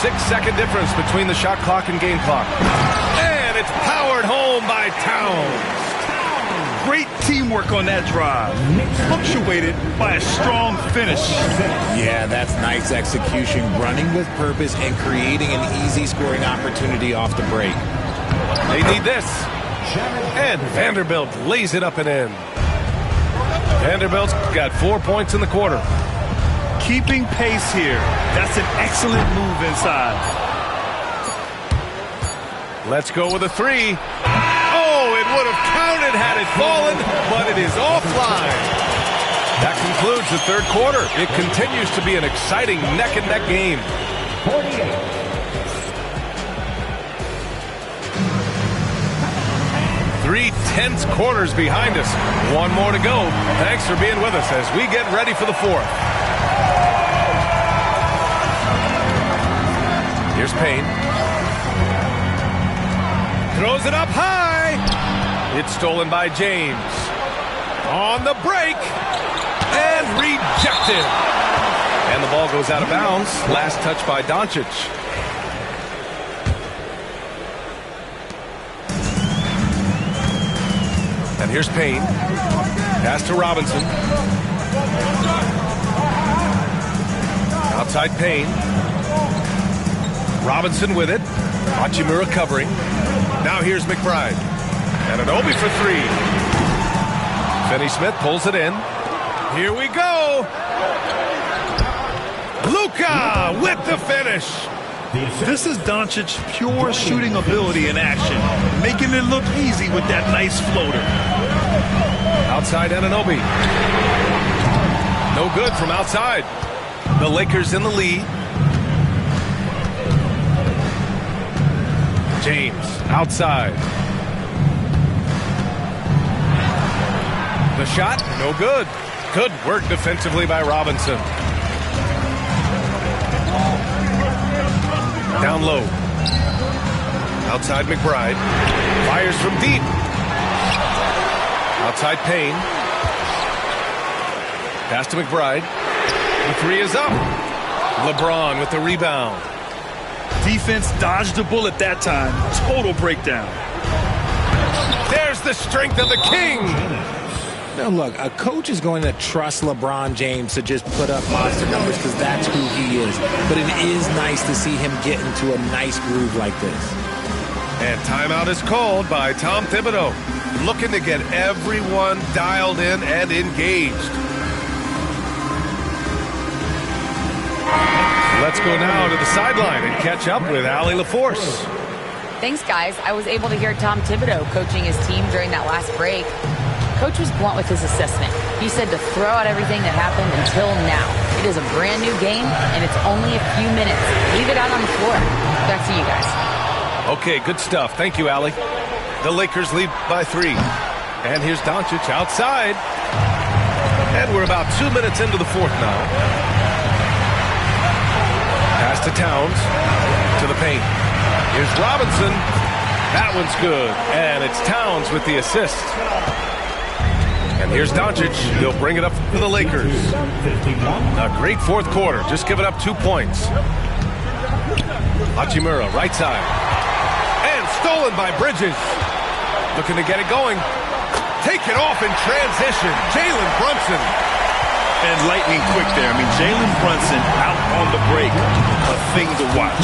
6-second difference between the shot clock and game clock. And it's powered home by Towns. Great teamwork on that drive. Punctuated by a strong finish. Yeah, that's nice execution. Running with purpose and creating an easy scoring opportunity off the break. They need this. And Vanderbilt lays it up and in. Vanderbilt's got 4 points in the quarter. Keeping pace here. That's an excellent move inside. Let's go with a three. Oh, it would have counted had it fallen, but it is offline. That concludes the third quarter. It continues to be an exciting neck-and-neck game. 48. 3 tense quarters behind us. One more to go. Thanks for being with us as we get ready for the fourth. Here's Payne. Throws it up high. It's stolen by James. On the break. And rejected. And the ball goes out of bounds. Last touch by Doncic. And here's Payne. Pass to Robinson. Outside Payne. Robinson with it. Hachimura covering. Now here's McBride. And an Obi for 3. Finney-Smith pulls it in. Here we go. Luka with the finish. This is Doncic's pure shooting ability in action, making it look easy with that nice floater. Outside Anunoby. No good from outside. The Lakers in the lead. James outside. The shot, no good. Good work defensively by Robinson. Down low. Outside McBride. Fires from deep. Outside Payne. Pass to McBride. The 3 is up. LeBron with the rebound. Defense dodged the bullet that time. Total breakdown. There's the strength of the king. Now, look, a coach is going to trust LeBron James to just put up monster numbers because that's who he is. But it is nice to see him get into a nice groove like this. And timeout is called by Tom Thibodeau, looking to get everyone dialed in and engaged. Let's go now to the sideline and catch up with Allie LaForce. Thanks, guys. I was able to hear Tom Thibodeau coaching his team during that last break. Coach was blunt with his assessment. He said to throw out everything that happened until now. It is a brand new game, and it's only a few minutes. Leave it out on the floor. Back to you guys. Okay, good stuff. Thank you, Allie. The Lakers lead by 3. And here's Doncic outside. And we're about 2 minutes into the fourth now. Pass to Towns. To the paint. Here's Robinson. That one's good. And it's Towns with the assist. And here's Doncic. He'll bring it up for the Lakers. A great fourth quarter. Just giving up 2 points. Hachimura, right side. And stolen by Bridges. Looking to get it going. Taken off in transition. Jalen Brunson. And lightning quick there. I mean, Jalen Brunson out on the break. A thing to watch.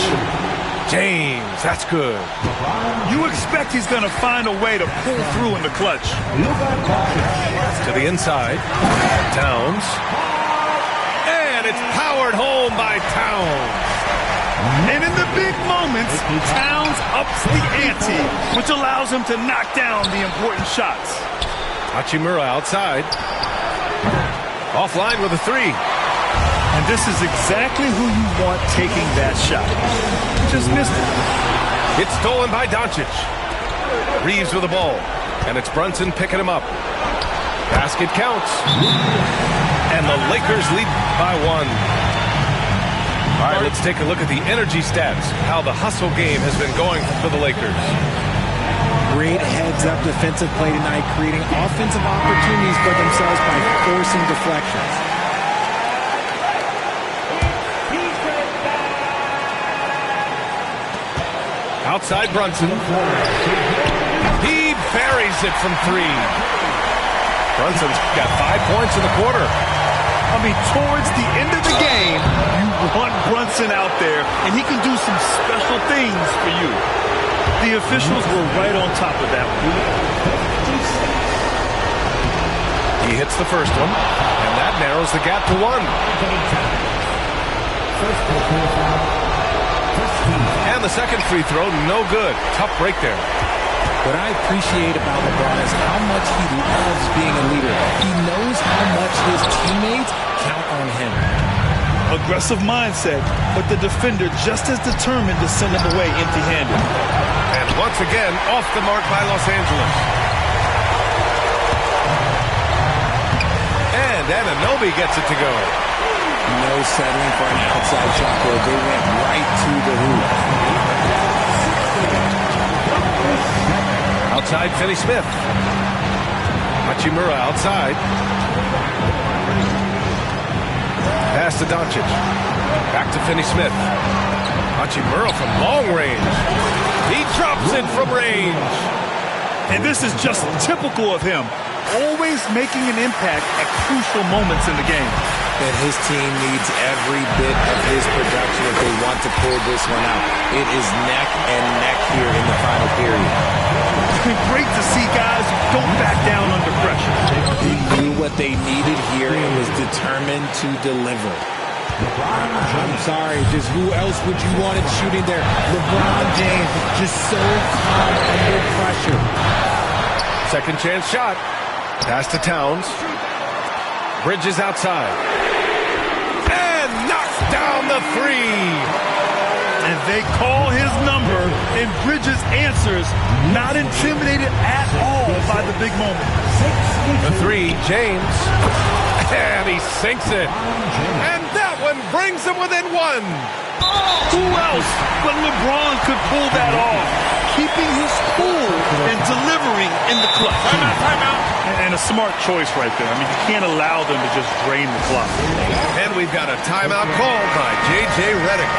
James, that's good. You expect he's going to find a way to pull through in the clutch. To the inside. Towns. And it's powered home by Towns. And in the big moments, Towns ups the ante, which allows him to knock down the important shots. Hachimura outside. Offline with a 3. And this is exactly who you want taking that shot. Just missed it. It's stolen by Doncic. Reeves with the ball. And it's Brunson picking him up. Basket counts. And the Lakers lead by 1. All right, let's take a look at the energy stats. How the hustle game has been going for the Lakers. Great heads-up defensive play tonight, creating offensive opportunities for themselves by forcing deflections. Outside Brunson. He buries it from 3. Brunson's got 5 points in the quarter. I mean, towards the end of the game, you want Brunson out there, and he can do some special things for you. The officials were right on top of that one. He hits the first one, and that narrows the gap to 1. And the second free throw, no good. Tough break there. What I appreciate about LeBron is how much he loves being a leader. He knows how much his teammates count on him. Aggressive mindset, but the defender just as determined to send him away empty-handed. And once again, off the mark by Los Angeles. And Anunoby gets it to go. No settling for an outside shot where they went right to the hoop. Outside, Finney-Smith. Hachimura outside. Pass to Doncic. Back to Finney-Smith. Hachimura from long range. He drops it from range. And this is just typical of him. Always making an impact at crucial moments in the game. And his team needs every bit of his production if they want to pull this one out. It is neck and neck here in the final period. Great to see guys who don't back down under pressure. He knew what they needed here and was determined to deliver. I'm sorry, just who else would you want it shooting there? LeBron James, just so calm under pressure. Second chance shot. Pass to Towns. Bridges outside. And knocks down the three. And they call his number, and Bridges answers, not intimidated at all by the big moment. The three, James. And he sinks it. And that one brings him within one. Who else but LeBron could pull that off? Keeping his cool and delivering in the clutch. Timeout. And a smart choice right there. I mean, you can't allow them to just drain the clock. And we've got a timeout called by J.J. Redick.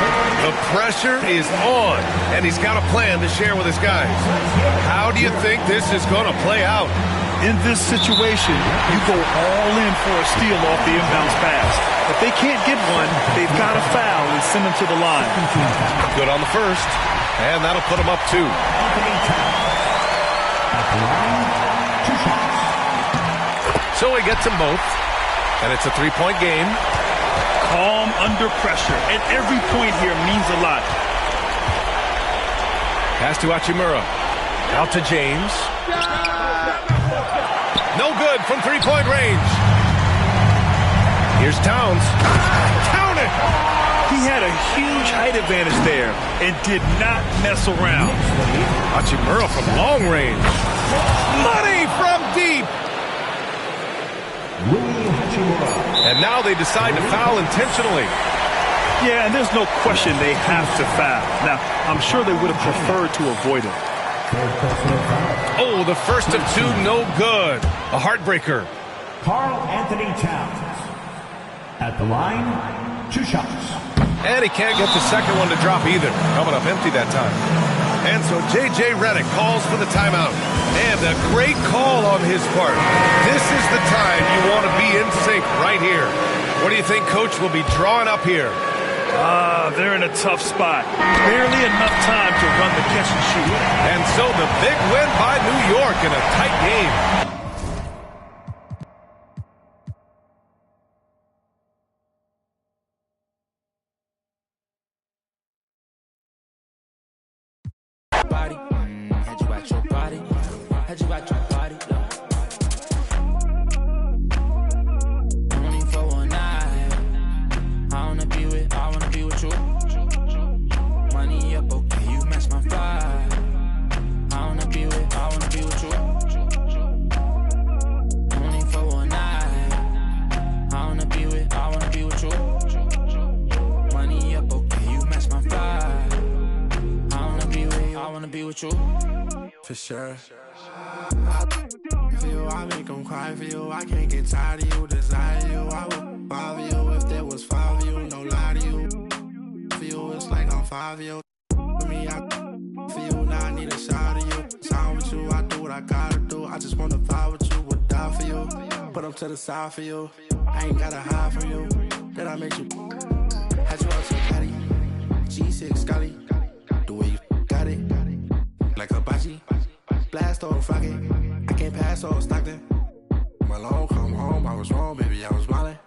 The pressure is on, and he's got a plan to share with his guys. How do you think this is going to play out? In this situation, you go all in for a steal off the inbounds pass. If they can't get one, they've got to foul and send them to the line. Good on the first, and that'll put them up 2. So he gets them both, and it's a 3-point game. Calm under pressure, and every point here means a lot. Pass to Hachimura. Out to James. No good from 3-point range. Here's Towns. Count it! He had a huge height advantage there and did not mess around. Hachimura from long range. Money from deep. And now they decide to foul intentionally. Yeah, and there's no question they have to foul. Now, I'm sure they would have preferred to avoid it. Oh, the first of 2, no good. A heartbreaker. Karl-Anthony Towns. At the line, 2 shots. And he can't get the second one to drop either. Coming up empty that time. And so J.J. Redick calls for the timeout. And a great call on his part. This is the time you want to be in sync right here. What do you think Coach will be drawing up here? They're in a tough spot. Barely enough time to run the catch and shoot. And so the big win by New York in a tight game. Body, had you at your body, had you at your body. Only for one night. I wanna be with you. Money up, okay, you match my vibe. I wanna be with you. Only for one night. I wanna be with you. Money up, okay, you match my vibe. I wanna be with you. For sure. For you, I make them cry for you. I can't get tired of you, desire you. I would bother you if there was 5 of you, no lie to you. For you, it's like I'm 5 of you. For me, for you, now I need a shot of you. Sound with you, I do what I gotta do. I just wanna vibe with you, would die for you. Put them to the side for you. I ain't gotta hide from you. Then I make you. Had you out your caddy. G6 Scotty. The way you got it. Like a bachi. Blast or rocket. I can't pass or Stockton. My long come home, I was wrong, baby, I was smiling.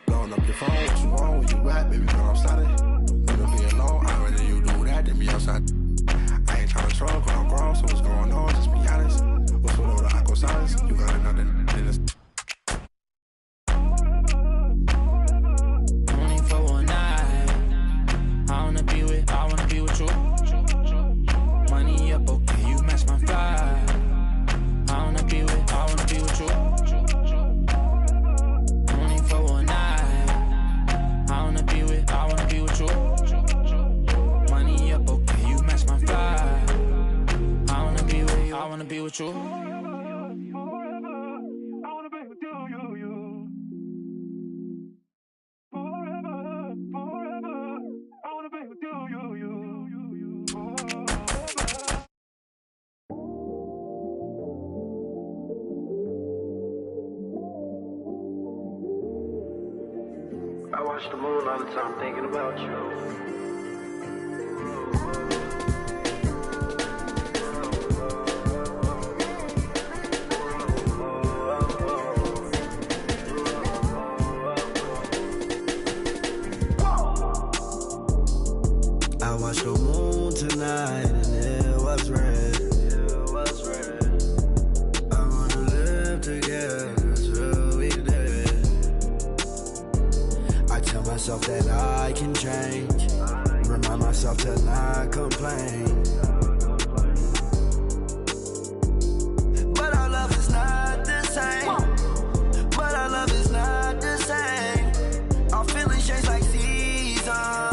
Blowing up your phone, what you want, where you at, baby, girl, I'm started. Wanna be alone, I'd rather you do that than be outside. I ain't tryna troll, cause I'm grown, so what's going on, just be honest. size, you got another in this. Only for one night. I wanna be with you. Money up, okay, you match my fly. I wanna be with you. Only for one night. I wanna be with you. Money up, okay, you match my fly. I wanna be with you. I wanna be with you. I watch the moon all the time thinking about you. I watched the moon tonight and it was red. I wanna live together till we dead. I tell myself that I can change. Remind myself to not complain. But our love is not the same. But our love is not the same. Our feelings change like seasons.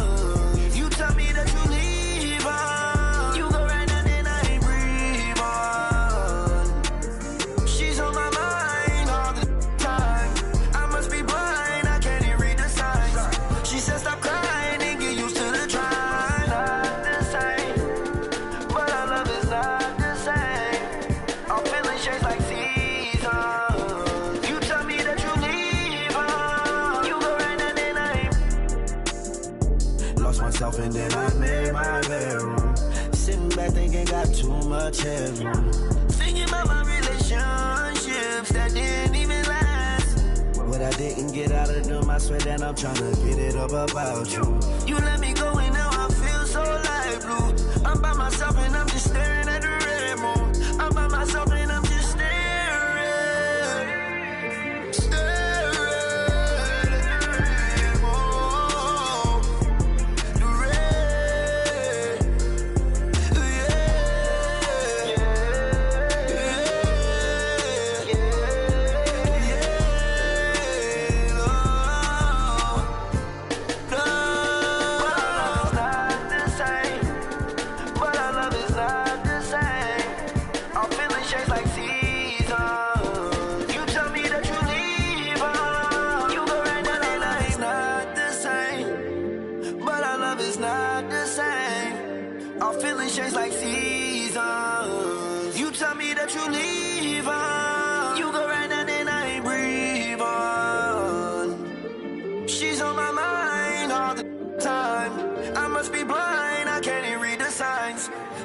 And then I made my bedroom. Sitting back thinking got too much headroom. Thinking about my relationships that didn't even last. What I didn't get out of them, I swear that I'm trying to get it up about you. You let me go and now I feel so light blue. I'm by myself and I'm just staring at the red moon. I'm by myself and I'm just staring.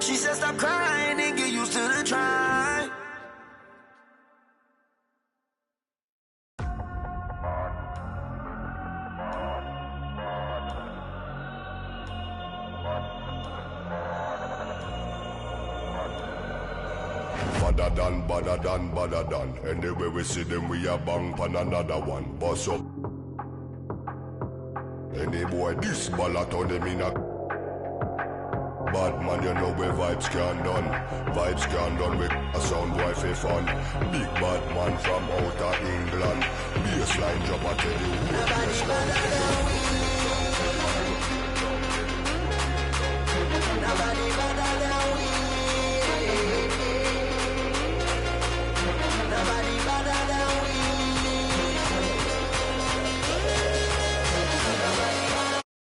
She said stop crying and get used to the try. Badder done. Anyway we see them we a bang pan another one. Boss up. Any boy this ballot on them in a bad man, you know where vibes can done. Vibes can done with a sound boy for fun. Big bad man from outer England. Bassline drop, I tell you.